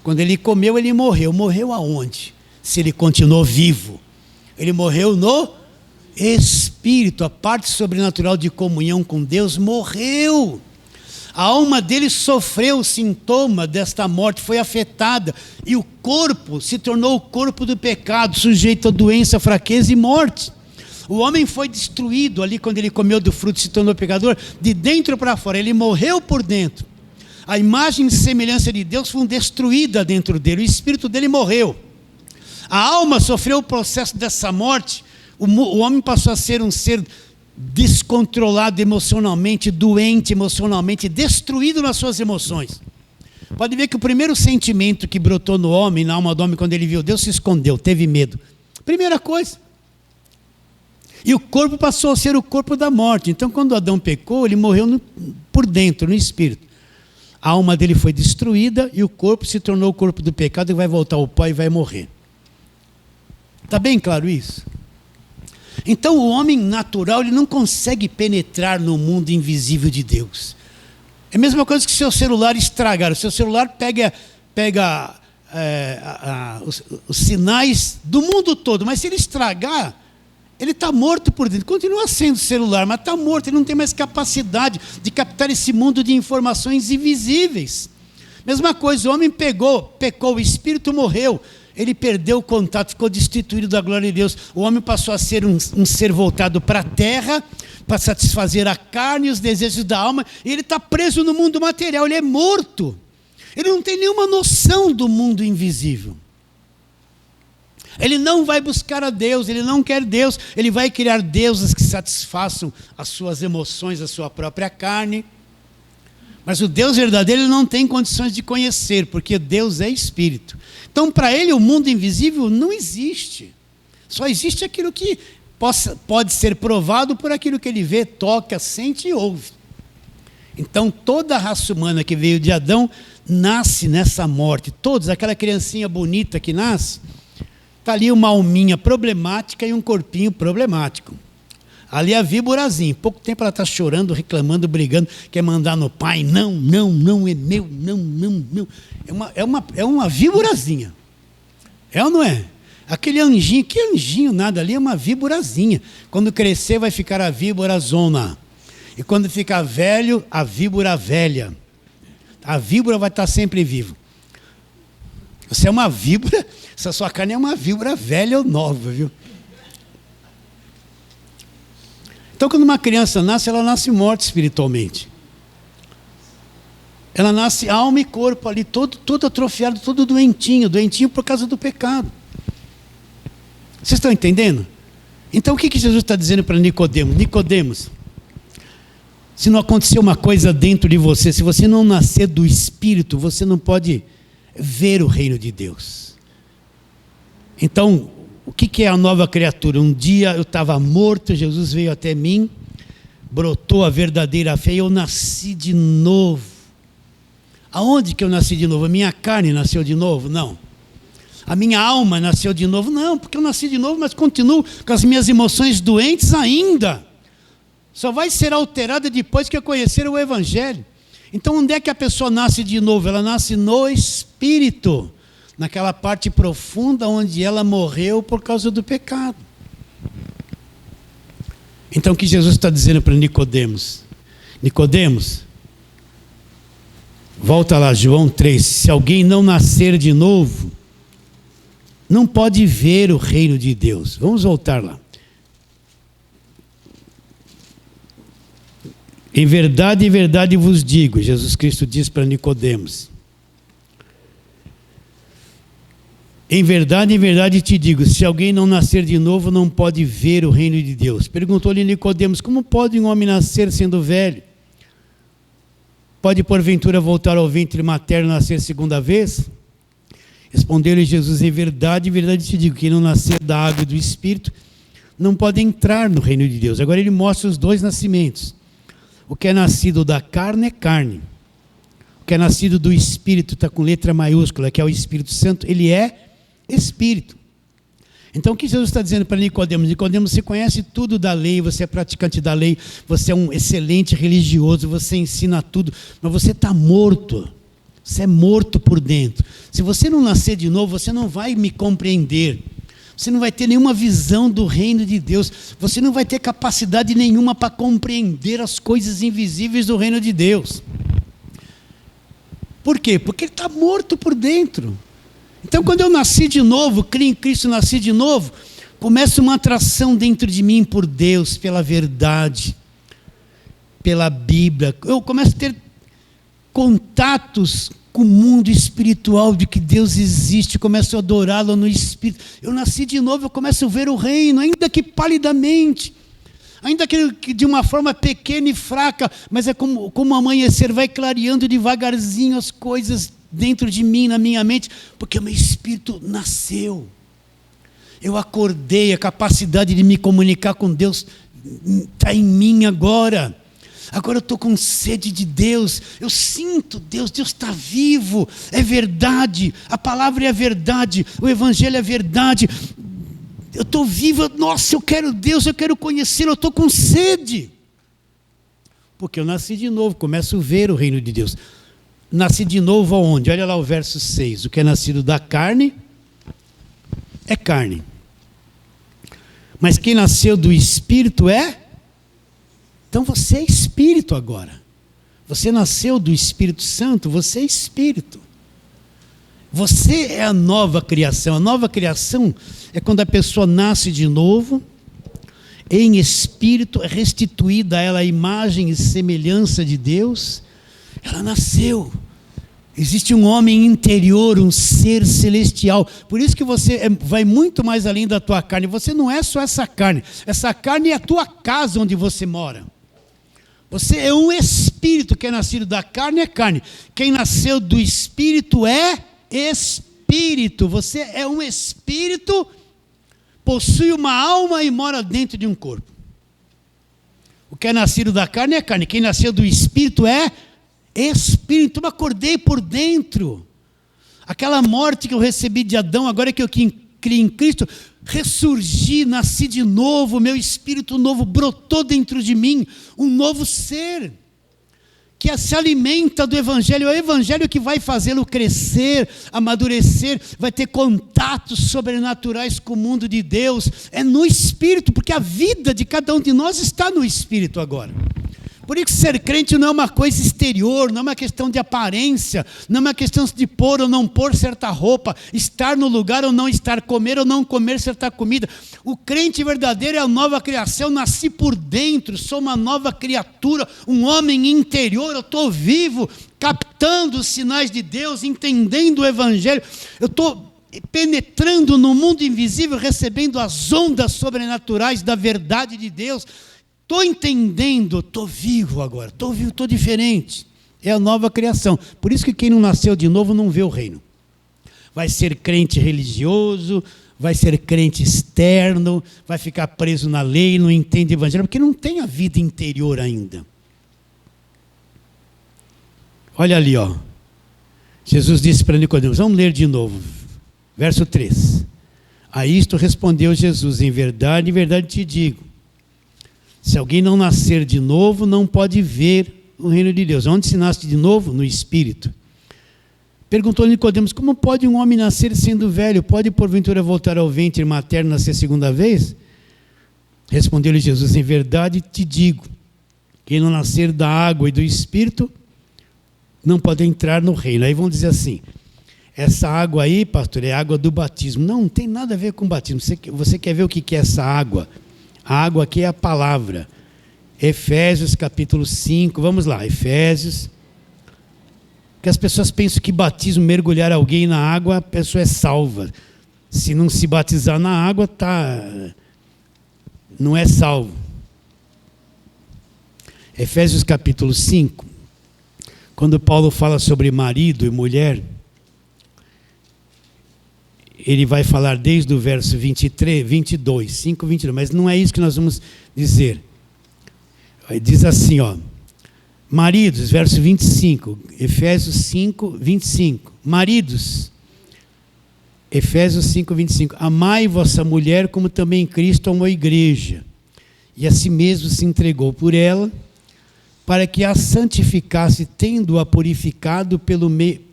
Quando ele comeu, ele morreu. Morreu aonde? Se ele continuou vivo. Ele morreu no espírito. A parte sobrenatural de comunhão com Deus morreu. A alma dele sofreu o sintoma desta morte, foi afetada. E o corpo se tornou o corpo do pecado, sujeito a doença, fraqueza e morte. O homem foi destruído ali quando ele comeu do fruto e se tornou pecador, de dentro para fora. Ele morreu por dentro. A imagem e semelhança de Deus foi destruída dentro dele. O espírito dele morreu. A alma sofreu o processo dessa morte. O homem passou a ser um ser descontrolado emocionalmente, doente emocionalmente, destruído nas suas emoções. Pode ver que o primeiro sentimento que brotou no homem, na alma do homem, quando ele viu Deus, se escondeu, teve medo. Primeira coisa. E o corpo passou a ser o corpo da morte. Então, quando Adão pecou, ele morreu por dentro, no espírito. A alma dele foi destruída e o corpo se tornou o corpo do pecado e vai voltar ao pó e vai morrer. Está bem claro isso? Então o homem natural ele não consegue penetrar no mundo invisível de Deus. É a mesma coisa que seu celular estragar. O seu celular pega os sinais do mundo todo, mas se ele estragar, Ele está morto por dentro, continua sendo celular, mas está morto, ele não tem mais capacidade de captar esse mundo de informações invisíveis. Mesma coisa, o homem pecou, o espírito morreu, ele perdeu o contato, ficou destituído da glória de Deus. O homem passou a ser um ser voltado para a terra, para satisfazer a carne e os desejos da alma, e ele está preso no mundo material, ele é morto. Ele não tem nenhuma noção do mundo invisível. Ele não vai buscar a Deus, ele não quer Deus, ele vai criar deuses que satisfaçam as suas emoções, a sua própria carne. Mas o Deus verdadeiro ele não tem condições de conhecer, porque Deus é espírito. Então, para ele, o mundo invisível não existe. Só existe aquilo que pode ser provado por aquilo que ele vê, toca, sente e ouve. Então, toda a raça humana que veio de Adão nasce nessa morte. Todos, aquela criancinha bonita que nasce, está ali uma alminha problemática e um corpinho problemático. Ali a víborazinha, em pouco tempo ela está chorando, reclamando, brigando, quer mandar no pai, não, é meu, não. É uma víborazinha. É ou não é? Aquele anjinho, que anjinho nada ali, é uma víborazinha. Quando crescer vai ficar a víborazona. E quando ficar velho, a víbora velha. A víbora vai estar sempre viva. Você é uma víbora, essa sua carne é uma víbora velha ou nova, viu? Então, quando uma criança nasce, ela nasce morta espiritualmente. Ela nasce alma e corpo ali, todo atrofiado, todo doentinho por causa do pecado. Vocês estão entendendo? Então, o que Jesus está dizendo para Nicodemos? Nicodemos, se não acontecer uma coisa dentro de você, se você não nascer do Espírito, você não pode ver o reino de Deus. Então, o que é a nova criatura? Um dia eu estava morto, Jesus veio até mim, brotou a verdadeira fé e eu nasci de novo. Aonde que eu nasci de novo? A minha carne nasceu de novo? Não. A minha alma nasceu de novo? Não, porque eu nasci de novo, mas continuo com as minhas emoções doentes ainda. Só vai ser alterada depois que eu conhecer o Evangelho. Então, onde é que a pessoa nasce de novo? Ela nasce no Espírito, naquela parte profunda onde ela morreu por causa do pecado. Então, o que Jesus está dizendo para Nicodemos? Nicodemos, volta lá, João 3, se alguém não nascer de novo, não pode ver o reino de Deus. Vamos voltar lá. Em verdade vos digo, Jesus Cristo diz para Nicodemos, em verdade te digo, se alguém não nascer de novo, não pode ver o reino de Deus. Perguntou-lhe Nicodemos, como pode um homem nascer sendo velho? Pode porventura voltar ao ventre materno e nascer segunda vez? Respondeu-lhe Jesus, em verdade te digo, quem não nascer da água e do Espírito, não pode entrar no reino de Deus. Agora ele mostra os dois nascimentos. O que é nascido da carne é carne. O que é nascido do Espírito, está com letra maiúscula, que é o Espírito Santo, ele é Espírito. Então o que Jesus está dizendo para Nicodemos? Nicodemos, você conhece tudo da lei, você é praticante da lei, você é um excelente religioso, você ensina tudo, mas você está morto. Você é morto por dentro. Se você não nascer de novo, você não vai me compreender. Você não vai ter nenhuma visão do reino de Deus. Você não vai ter capacidade nenhuma para compreender as coisas invisíveis do reino de Deus. Por quê? Porque ele está morto por dentro. Então, quando eu nasci de novo, criei em Cristo, nasci de novo, começa uma atração dentro de mim por Deus, pela verdade, pela Bíblia. Eu começo a ter contatos com o mundo espiritual de que Deus existe, começo a adorá-lo no Espírito. Eu nasci de novo, eu começo a ver o reino, ainda que palidamente, ainda que de uma forma pequena e fraca, mas é como o amanhecer, vai clareando devagarzinho as coisas dentro de mim, na minha mente, porque o meu espírito nasceu. Eu acordei, a capacidade de me comunicar com Deus está em mim agora. Agora eu estou com sede de Deus, eu sinto Deus está vivo, é verdade, a palavra é a verdade, o Evangelho é a verdade, eu estou vivo, nossa, eu quero Deus, eu quero conhecê-lo, eu estou com sede, porque eu nasci de novo, começo a ver o reino de Deus. Nasci de novo aonde? Olha lá o verso 6, o que é nascido da carne, é carne. Mas quem nasceu do Espírito é? Então você é Espírito agora. Você nasceu do Espírito Santo, você é Espírito. Você é a nova criação. A nova criação é quando a pessoa nasce de novo, em Espírito, é restituída a ela a imagem e semelhança de Deus. Ela nasceu. Existe um homem interior, um ser celestial. Por isso que você vai muito mais além da tua carne. Você não é só essa carne. Essa carne é a tua casa onde você mora. Você é um espírito. Quem é nascido da carne é carne. Quem nasceu do Espírito é espírito. Você é um espírito, possui uma alma e mora dentro de um corpo. O que é nascido da carne é carne. Quem nasceu do Espírito é Espírito. Eu acordei por dentro. Aquela morte que eu recebi de Adão, agora que eu criei em Cristo, ressurgi, nasci de novo, meu espírito novo brotou dentro de mim, um novo ser, que se alimenta do Evangelho. É o Evangelho que vai fazê-lo crescer, amadurecer, vai ter contatos sobrenaturais com o mundo de Deus. É no Espírito, porque a vida de cada um de nós está no Espírito agora. Por isso ser crente não é uma coisa exterior, não é uma questão de aparência, não é uma questão de pôr ou não pôr certa roupa, estar no lugar ou não estar, comer ou não comer certa comida. O crente verdadeiro é a nova criação. Eu nasci por dentro, sou uma nova criatura, um homem interior. Eu estou vivo, captando os sinais de Deus, entendendo o Evangelho. Eu estou penetrando no mundo invisível, recebendo as ondas sobrenaturais da verdade de Deus. Estou entendendo, estou vivo agora, estou vivo, estou diferente. É a nova criação. Por isso que quem não nasceu de novo não vê o reino. Vai ser crente religioso, vai ser crente externo, vai ficar preso na lei, não entende o Evangelho, porque não tem a vida interior ainda. Olha ali, ó. Jesus disse para Nicodemos, vamos ler de novo, verso 3. A isto respondeu Jesus, em verdade te digo, se alguém não nascer de novo, não pode ver o reino de Deus. Onde se nasce de novo? No Espírito. Perguntou Nicodemos, como pode um homem nascer sendo velho? Pode porventura voltar ao ventre materno e nascer segunda vez? Respondeu-lhe Jesus, em verdade te digo, quem não nascer da água e do Espírito, não pode entrar no reino. Aí vão dizer assim, essa água aí, pastor, é água do batismo. Não tem nada a ver com batismo. Você quer ver o que é essa água? A água aqui é a palavra. Efésios capítulo 5, vamos lá, Efésios. Que as pessoas pensam que batismo, mergulhar alguém na água, a pessoa é salva. Se não se batizar na água, não é salvo. Efésios capítulo 5, quando Paulo fala sobre marido e mulher, ele vai falar desde o verso 22, 5, 22, mas não é isso que nós vamos dizer. Diz assim, ó, maridos, verso 25, Efésios 5, 25, maridos, Efésios 5, 25, amai vossa mulher como também Cristo amou a igreja, e a si mesmo se entregou por ela, para que a santificasse, tendo-a purificado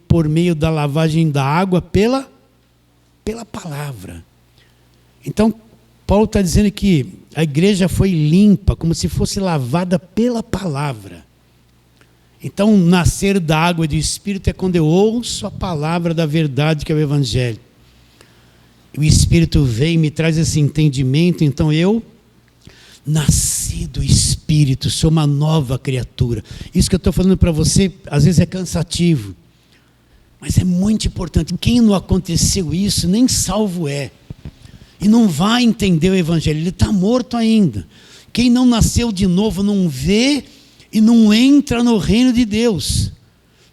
por meio da lavagem da água pela palavra. Então, Paulo está dizendo que a igreja foi limpa, como se fosse lavada pela palavra. Então, nascer da água e do Espírito é quando eu ouço a palavra da verdade, que é o Evangelho. O Espírito vem e me traz esse entendimento, então eu nasci do Espírito, sou uma nova criatura. Isso que eu estou falando para você, às vezes é cansativo. Mas é muito importante. Quem não aconteceu isso, nem salvo é. E não vai entender o Evangelho. Ele está morto ainda. Quem não nasceu de novo não vê e não entra no reino de Deus.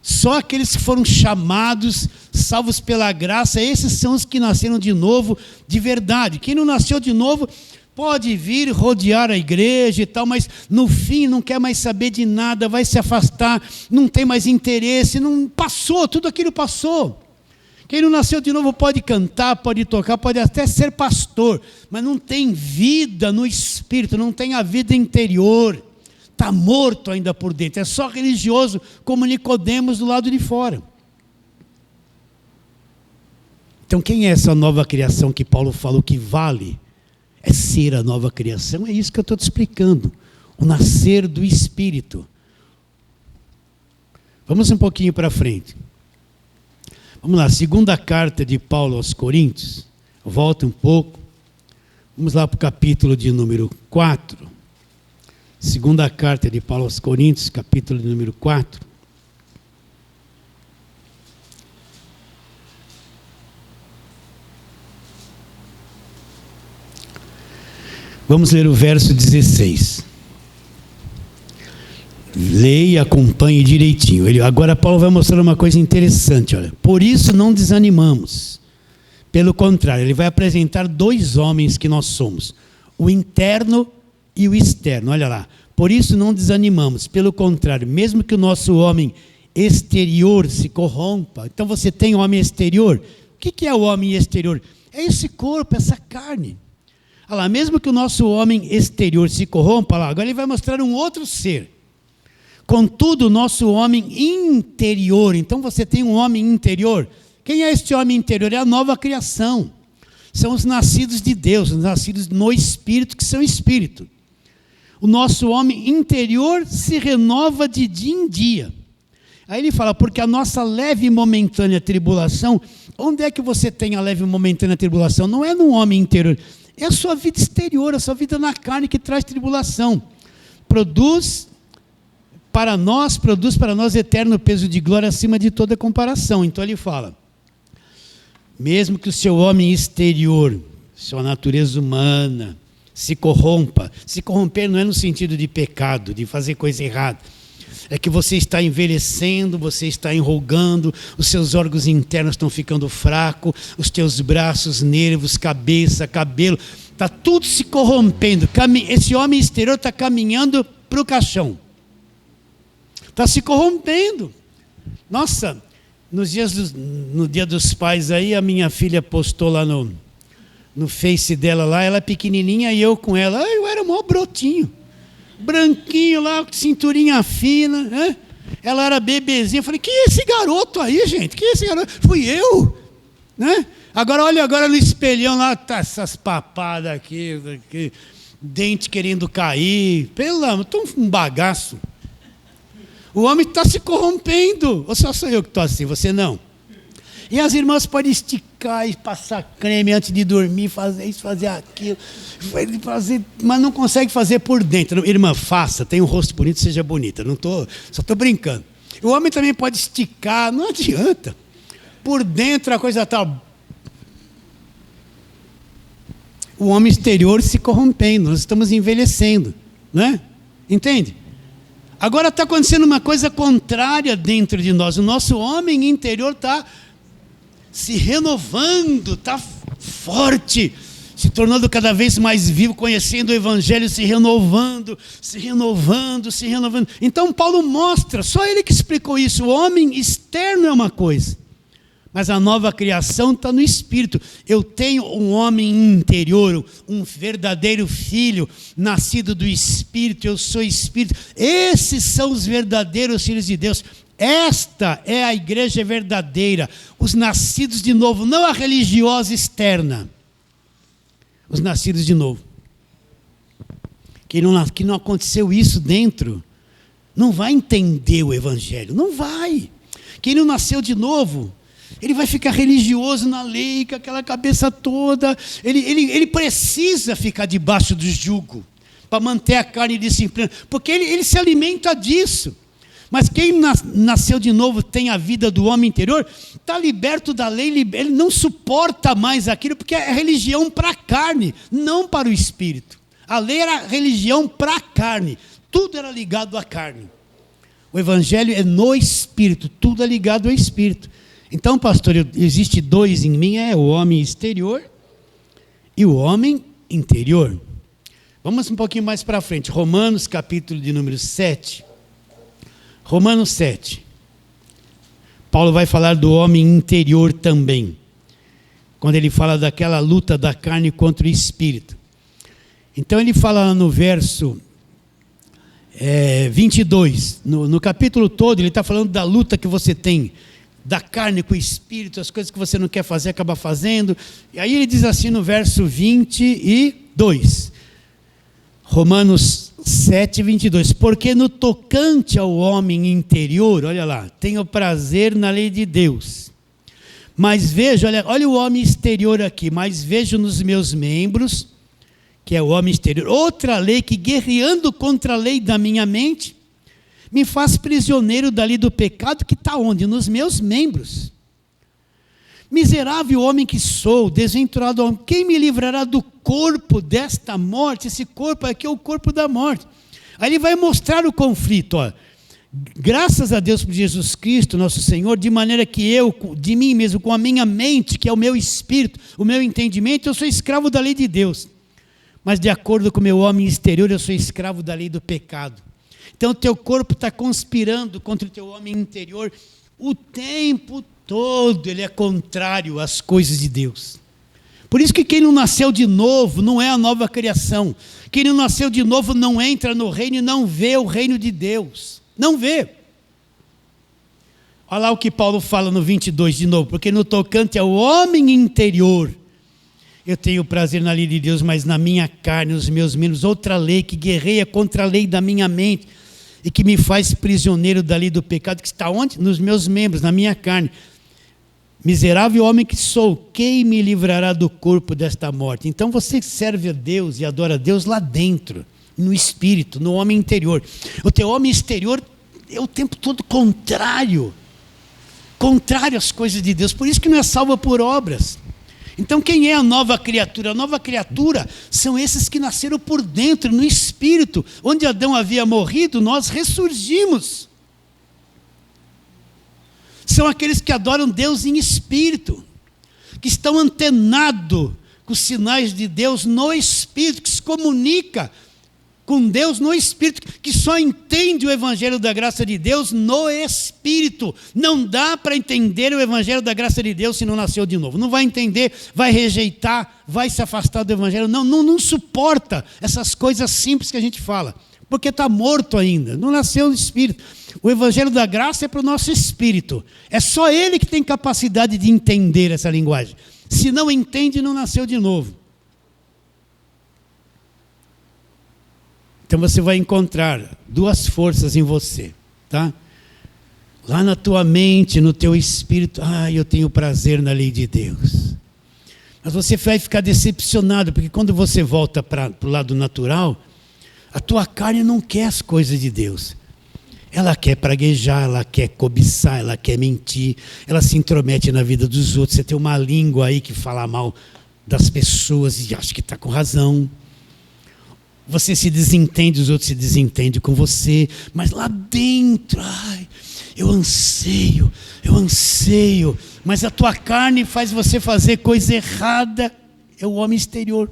Só aqueles que foram chamados, salvos pela graça, esses são os que nasceram de novo de verdade. Quem não nasceu de novo pode vir rodear a igreja e tal, mas no fim não quer mais saber de nada, vai se afastar, não tem mais interesse, não passou, tudo aquilo passou. Quem não nasceu de novo pode cantar, pode tocar, pode até ser pastor, mas não tem vida no espírito, não tem a vida interior, está morto ainda por dentro, é só religioso, como Nicodemos do lado de fora. Então quem é essa nova criação que Paulo falou que vale? é ser a nova criação, é isso que eu estou te explicando. O nascer do Espírito. Vamos um pouquinho para frente. Vamos lá, segunda carta de Paulo aos Coríntios. Volta um pouco. Vamos lá para o capítulo de número 4. Segunda carta de Paulo aos Coríntios, capítulo de número 4. Vamos ler o verso 16. Leia e acompanhe direitinho. Agora Paulo vai mostrar uma coisa interessante. Olha. Por isso não desanimamos. Pelo contrário, ele vai apresentar dois homens que nós somos. O interno e o externo. Olha lá. Por isso não desanimamos. Pelo contrário, mesmo que o nosso homem exterior se corrompa. Então você tem o homem exterior. O que é o homem exterior? É esse corpo, essa carne. Olha lá, mesmo que o nosso homem exterior se corrompa, lá, agora ele vai mostrar um outro ser. Contudo, o nosso homem interior, então você tem um homem interior. Quem é este homem interior? É a nova criação. São os nascidos de Deus, os nascidos no Espírito, que são Espírito. O nosso homem interior se renova de dia em dia. Aí ele fala, porque a nossa leve e momentânea tribulação, onde é que você tem a leve e momentânea tribulação? Não é no homem interior. É a sua vida exterior, a sua vida na carne que traz tribulação. Produz para nós eterno peso de glória acima de toda comparação. Então ele fala, mesmo que o seu homem exterior, sua natureza humana, se corrompa. Se corromper não é no sentido de pecado, de fazer coisa errada. É que você está envelhecendo, você está enrugando, os seus órgãos internos estão ficando fracos, os teus braços, nervos, cabeça, cabelo, está tudo se corrompendo. Esse homem exterior está caminhando para o caixão. Está se corrompendo. Nossa, no dia dos pais aí, a minha filha postou lá no Face dela lá, ela pequenininha e eu com ela. Eu era mó brotinho. Branquinho lá, cinturinha fina, né? Ela era bebezinha. Eu falei, que é esse garoto aí, gente? Que é esse garoto? Fui eu, né? Agora, olha agora no espelhão lá, tá essas papadas aqui, dente querendo cair. Pelo amor, tô um bagaço. O homem está se corrompendo. Ou só sou eu que estou assim, você não? E as irmãs podem esticar e passar creme antes de dormir, fazer isso, fazer aquilo, mas não consegue fazer por dentro. Irmã, faça, tenha um rosto bonito, seja bonita. Só estou brincando. O homem também pode esticar, não adianta. Por dentro a coisa está... O homem exterior se corrompendo, nós estamos envelhecendo, né? Entende? Agora está acontecendo uma coisa contrária dentro de nós. O nosso homem interior está se renovando, está forte, se tornando cada vez mais vivo, conhecendo o Evangelho, se renovando. Então Paulo mostra, só ele que explicou isso, o homem externo é uma coisa, mas a nova criação está no Espírito. Eu tenho um homem interior, um verdadeiro filho, nascido do Espírito, eu sou Espírito. Esses são os verdadeiros filhos de Deus. Esta é a igreja verdadeira, os nascidos de novo, não a religiosa externa. Os nascidos de novo. Que não aconteceu isso dentro, não vai entender o Evangelho, não vai. Quem não nasceu de novo, ele vai ficar religioso na lei, com aquela cabeça toda. Ele precisa ficar debaixo do jugo, para manter a carne disciplinada, porque ele se alimenta disso. Mas quem nasceu de novo, tem a vida do homem interior, está liberto da lei, ele não suporta mais aquilo, porque é religião para a carne, não para o espírito. A lei era religião para a carne, tudo era ligado à carne. O Evangelho é no espírito, tudo é ligado ao espírito. Então, pastor, existe dois em mim, é o homem exterior e o homem interior. Vamos um pouquinho mais para frente, Romanos capítulo de número 7. Romanos 7. Paulo vai falar do homem interior também, quando ele fala daquela luta da carne contra o espírito. Então ele fala no verso 22, no capítulo todo, ele está falando da luta que você tem, da carne com o espírito, as coisas que você não quer fazer, acaba fazendo. E aí ele diz assim no verso 20 e 2. Romanos 7, 22. Porque no tocante ao homem interior, olha lá, tenho prazer na lei de Deus. Mas vejo, olha o homem exterior aqui, mas vejo nos meus membros, que é o homem exterior, outra lei que, guerreando contra a lei da minha mente, me faz prisioneiro da lei do pecado, que está onde? Nos meus membros. Miserável homem que sou, desventurado homem, quem me livrará do corpo desta morte? Esse corpo aqui é o corpo da morte. Aí ele vai mostrar o conflito, ó. Graças a Deus por Jesus Cristo, nosso Senhor, de maneira que eu, de mim mesmo, com a minha mente, que é o meu espírito, o meu entendimento, eu sou escravo da lei de Deus. Mas de acordo com o meu homem exterior, eu sou escravo da lei do pecado. Então o teu corpo está conspirando contra o teu homem interior o tempo todo, ele é contrário às coisas de Deus. Por isso que quem não nasceu de novo não é a nova criação. Quem não nasceu de novo não entra no reino e não vê o reino de Deus. Não vê. Olha lá o que Paulo fala no 22 de novo. Porque no tocante ao homem interior, eu tenho prazer na lei de Deus, mas na minha carne, nos meus membros, outra lei que guerreia contra a lei da minha mente e que me faz prisioneiro da lei do pecado, que está onde? Nos meus membros, na minha carne. Miserável homem que sou, quem me livrará do corpo desta morte? Então você serve a Deus e adora a Deus lá dentro, no espírito, no homem interior. O teu homem exterior é o tempo todo contrário às coisas de Deus. Por isso que não é salvo por obras. Então quem é a nova criatura? A nova criatura são esses que nasceram por dentro, no espírito. Onde Adão havia morrido, nós ressurgimos. São aqueles que adoram Deus em espírito, que estão antenados com os sinais de Deus no espírito, que se comunica com Deus no espírito, que só entende o evangelho da graça de Deus no espírito. Não dá para entender o evangelho da graça de Deus se não nasceu de novo. Não vai entender, vai rejeitar, vai se afastar do evangelho. Não suporta essas coisas simples que a gente fala, porque está morto ainda, não nasceu no espírito. O evangelho da graça é para o nosso espírito. É só ele que tem capacidade de entender essa linguagem. Se não entende, não nasceu de novo. Então você vai encontrar duas forças em você, tá? Lá na tua mente, no teu espírito, eu tenho prazer na lei de Deus. Mas você vai ficar decepcionado, porque quando você volta para o lado natural, a tua carne não quer as coisas de Deus. Ela quer praguejar, ela quer cobiçar, ela quer mentir, ela se intromete na vida dos outros. Você tem uma língua aí que fala mal das pessoas e acha que está com razão. Você se desentende, os outros se desentendem com você, mas lá dentro, eu anseio, mas a tua carne faz você fazer coisa errada, é o homem exterior.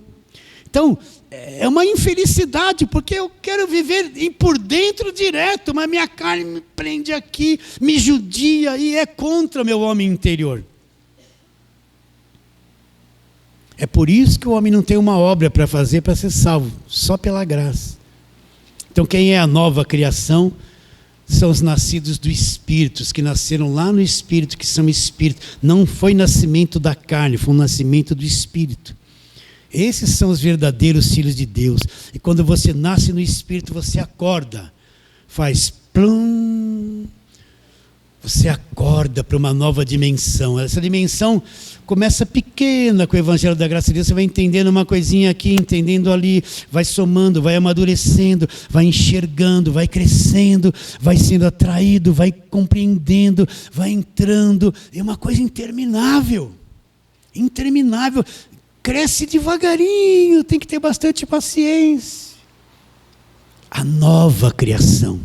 Então, é uma infelicidade, porque eu quero viver por dentro direto, mas minha carne me prende aqui, me judia e é contra o meu homem interior. É por isso que o homem não tem uma obra para fazer para ser salvo, só pela graça. Então quem é a nova criação são os nascidos do Espírito, os que nasceram lá no Espírito, que são Espírito. Não foi nascimento da carne, foi um nascimento do Espírito. Esses são os verdadeiros filhos de Deus. E quando você nasce no Espírito, você acorda, faz plum, você acorda para uma nova dimensão. Essa dimensão começa pequena com o Evangelho da Graça de Deus. Você vai entendendo uma coisinha aqui, entendendo ali, vai somando, vai amadurecendo, vai enxergando, vai crescendo, vai sendo atraído, vai compreendendo, vai entrando. É uma coisa interminável. Interminável. Cresce devagarinho, tem que ter bastante paciência. A nova criação.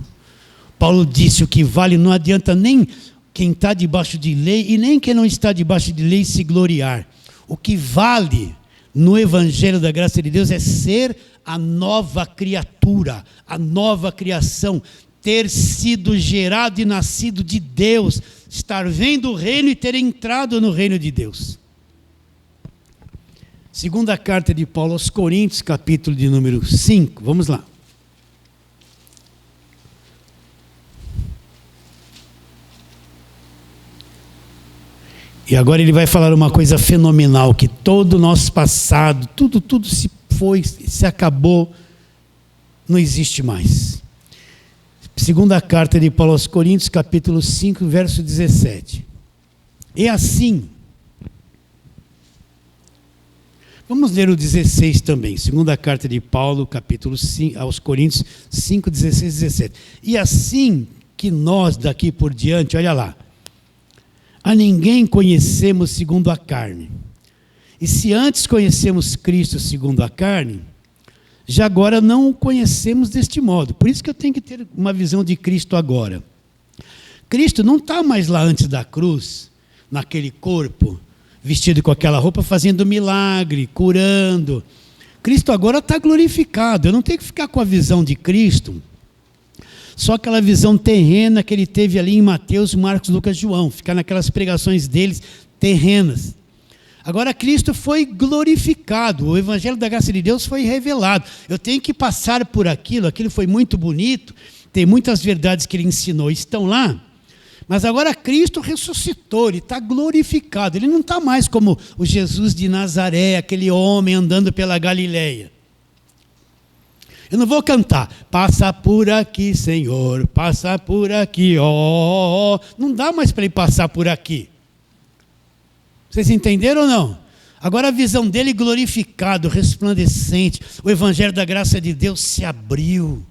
Paulo disse: o que vale, não adianta nem quem está debaixo de lei e nem quem não está debaixo de lei se gloriar. O que vale no Evangelho da Graça de Deus é ser a nova criatura, a nova criação, ter sido gerado e nascido de Deus, estar vendo o reino e ter entrado no reino de Deus. Segunda carta de Paulo aos Coríntios, capítulo de número 5, vamos lá. E agora ele vai falar uma coisa fenomenal, que todo o nosso passado, tudo se foi, se acabou, não existe mais. Segunda carta de Paulo aos Coríntios, capítulo 5, verso 17. E assim, vamos ler o 16 também, segunda carta de Paulo, capítulo 5, aos Coríntios 5, 16 e 17. E assim que nós daqui por diante, olha lá, a ninguém conhecemos segundo a carne. E se antes conhecemos Cristo segundo a carne, já agora não o conhecemos deste modo. Por isso que eu tenho que ter uma visão de Cristo agora. Cristo não está mais lá antes da cruz, naquele corpo, vestido com aquela roupa, fazendo milagre, curando. Cristo agora está glorificado. Eu não tenho que ficar com a visão de Cristo, só aquela visão terrena que ele teve ali em Mateus, Marcos, Lucas, João. Ficar naquelas pregações deles terrenas. Agora Cristo foi glorificado, o Evangelho da Graça de Deus foi revelado. Eu tenho que passar por aquilo foi muito bonito, tem muitas verdades que ele ensinou, estão lá. Mas agora Cristo ressuscitou, ele está glorificado. Ele não está mais como o Jesus de Nazaré, aquele homem andando pela Galileia. Eu não vou cantar, passa por aqui, Senhor, passa por aqui, ó. Não dá mais para ele passar por aqui. Vocês entenderam ou não? Agora a visão dele glorificado, resplandecente, o Evangelho da Graça de Deus se abriu.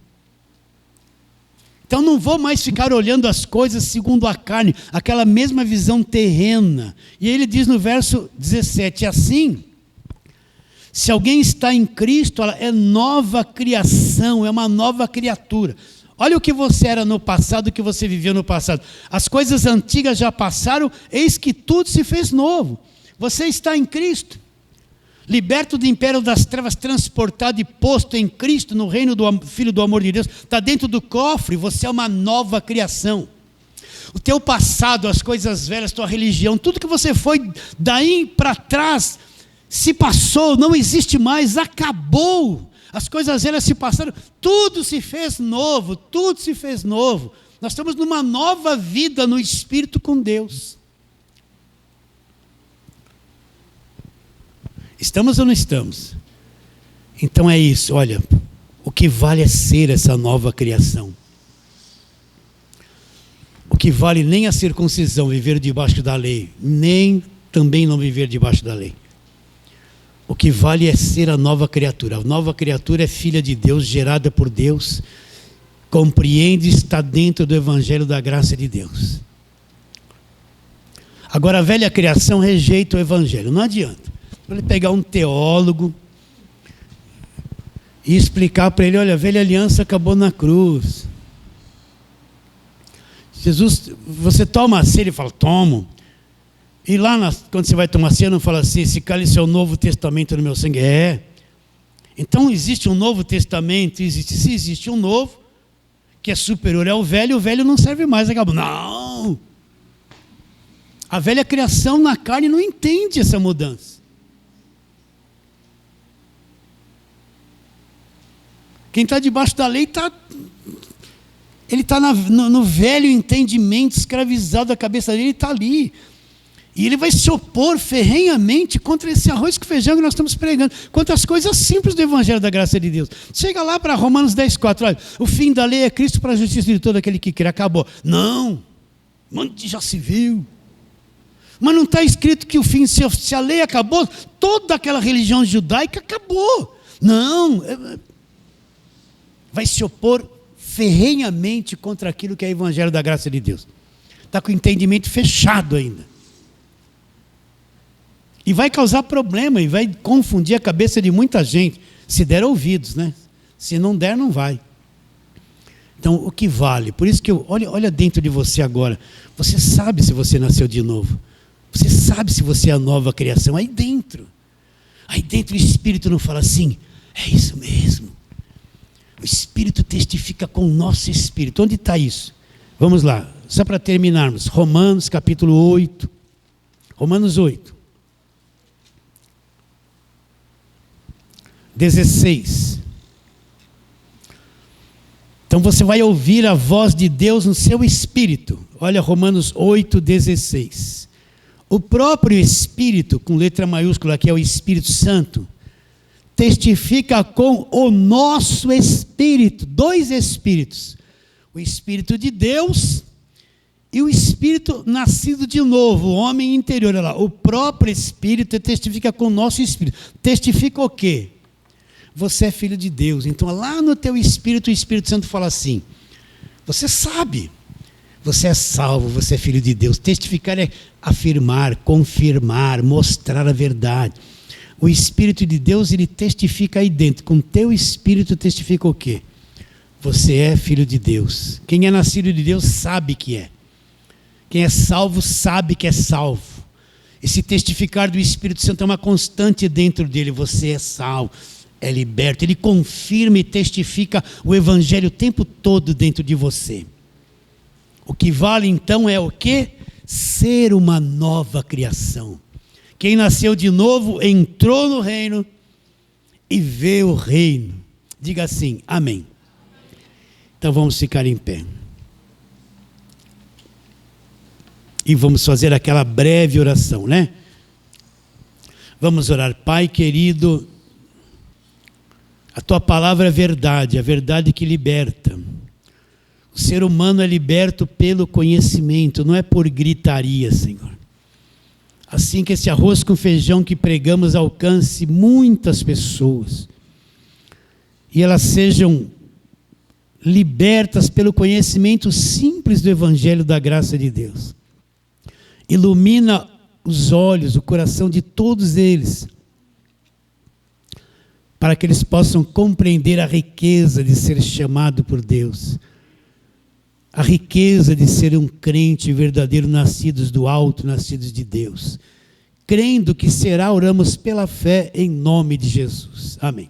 Então não vou mais ficar olhando as coisas segundo a carne, aquela mesma visão terrena. E ele diz no verso 17, assim, se alguém está em Cristo, ela é nova criação, é uma nova criatura. Olha o que você era no passado, o que você viveu no passado. As coisas antigas já passaram, eis que tudo se fez novo. Você está em Cristo, liberto do império das trevas, transportado e posto em Cristo, no reino do Filho do amor de Deus. Está dentro do cofre, você é uma nova criação. O teu passado, as coisas velhas, tua religião, tudo que você foi daí para trás, se passou, não existe mais, acabou. As coisas velhas se passaram, tudo se fez novo, tudo se fez novo. Nós estamos numa nova vida no Espírito com Deus. Estamos ou não estamos? Então é isso, olha, o que vale é ser essa nova criação. O que vale nem a circuncisão, viver debaixo da lei, nem também não viver debaixo da lei. O que vale é ser a nova criatura. A nova criatura é filha de Deus, gerada por Deus, compreende e está dentro do Evangelho da Graça de Deus. Agora a velha criação rejeita o Evangelho, não adianta. Ele pegar um teólogo e explicar para ele, olha, a velha aliança acabou na cruz. Jesus, você toma a ceia? Ele fala, tomo. E lá, quando você vai tomar ceia, não fala assim, esse cálice é o Novo Testamento no meu sangue. É. Então existe um Novo Testamento, se existe um novo, que é superior ao velho, o velho não serve mais, acabou. Não! A velha criação na carne não entende essa mudança. Quem está debaixo da lei ele está no velho entendimento, escravizado, a cabeça dele está ali. E ele vai se opor ferrenhamente contra esse arroz com feijão que nós estamos pregando, contra as coisas simples do Evangelho da Graça de Deus. Chega lá para Romanos 10,4, olha, o fim da lei é Cristo para a justiça de todo aquele que crê. Acabou. Não, já se viu. Mas não está escrito que o fim, se a lei acabou, toda aquela religião judaica acabou. Não, vai se opor ferrenhamente contra aquilo que é o Evangelho da Graça de Deus. Está com o entendimento fechado ainda. E vai causar problema, e vai confundir a cabeça de muita gente, se der ouvidos, né? Se não der, não vai. Então, o que vale? Por isso que olha dentro de você agora. Você sabe se você nasceu de novo. Você sabe se você é a nova criação. Aí dentro o Espírito não fala assim, é isso mesmo. O Espírito testifica com o nosso Espírito. Onde está isso? Vamos lá, só para terminarmos. Romanos capítulo 8. Romanos 8. 16. Então você vai ouvir a voz de Deus no seu espírito. Olha Romanos 8, 16. O próprio Espírito, com letra maiúscula, que é o Espírito Santo, testifica com o nosso espírito, 2 espíritos, o Espírito de Deus e o Espírito nascido de novo, o homem interior. Olha lá, o próprio Espírito testifica com o nosso espírito. Testifica o quê? Você é filho de Deus. Então lá no teu espírito, o Espírito Santo fala assim, você sabe, você é salvo, você é filho de Deus. Testificar é afirmar, confirmar, mostrar a verdade. O Espírito de Deus, ele testifica aí dentro. Com o teu espírito testifica o quê? Você é filho de Deus. Quem é nascido de Deus sabe que é. Quem é salvo sabe que é salvo. Esse testificar do Espírito Santo é uma constante dentro dele. Você é salvo, é liberto. Ele confirma e testifica o Evangelho o tempo todo dentro de você. O que vale então é o quê? Ser uma nova criação. Quem nasceu de novo entrou no reino e vê o reino. Diga assim, amém. Então vamos ficar em pé. E vamos fazer aquela breve oração, né? Vamos orar. Pai querido, a tua palavra é verdade, a verdade que liberta. O ser humano é liberto pelo conhecimento, não é por gritaria, Senhor. Assim que esse arroz com feijão que pregamos alcance muitas pessoas e elas sejam libertas pelo conhecimento simples do Evangelho da graça de Deus. Ilumina os olhos, o coração de todos eles, para que eles possam compreender a riqueza de ser chamado por Deus, a riqueza de ser um crente verdadeiro, nascidos do alto, nascidos de Deus. Crendo que será, oramos pela fé em nome de Jesus. Amém.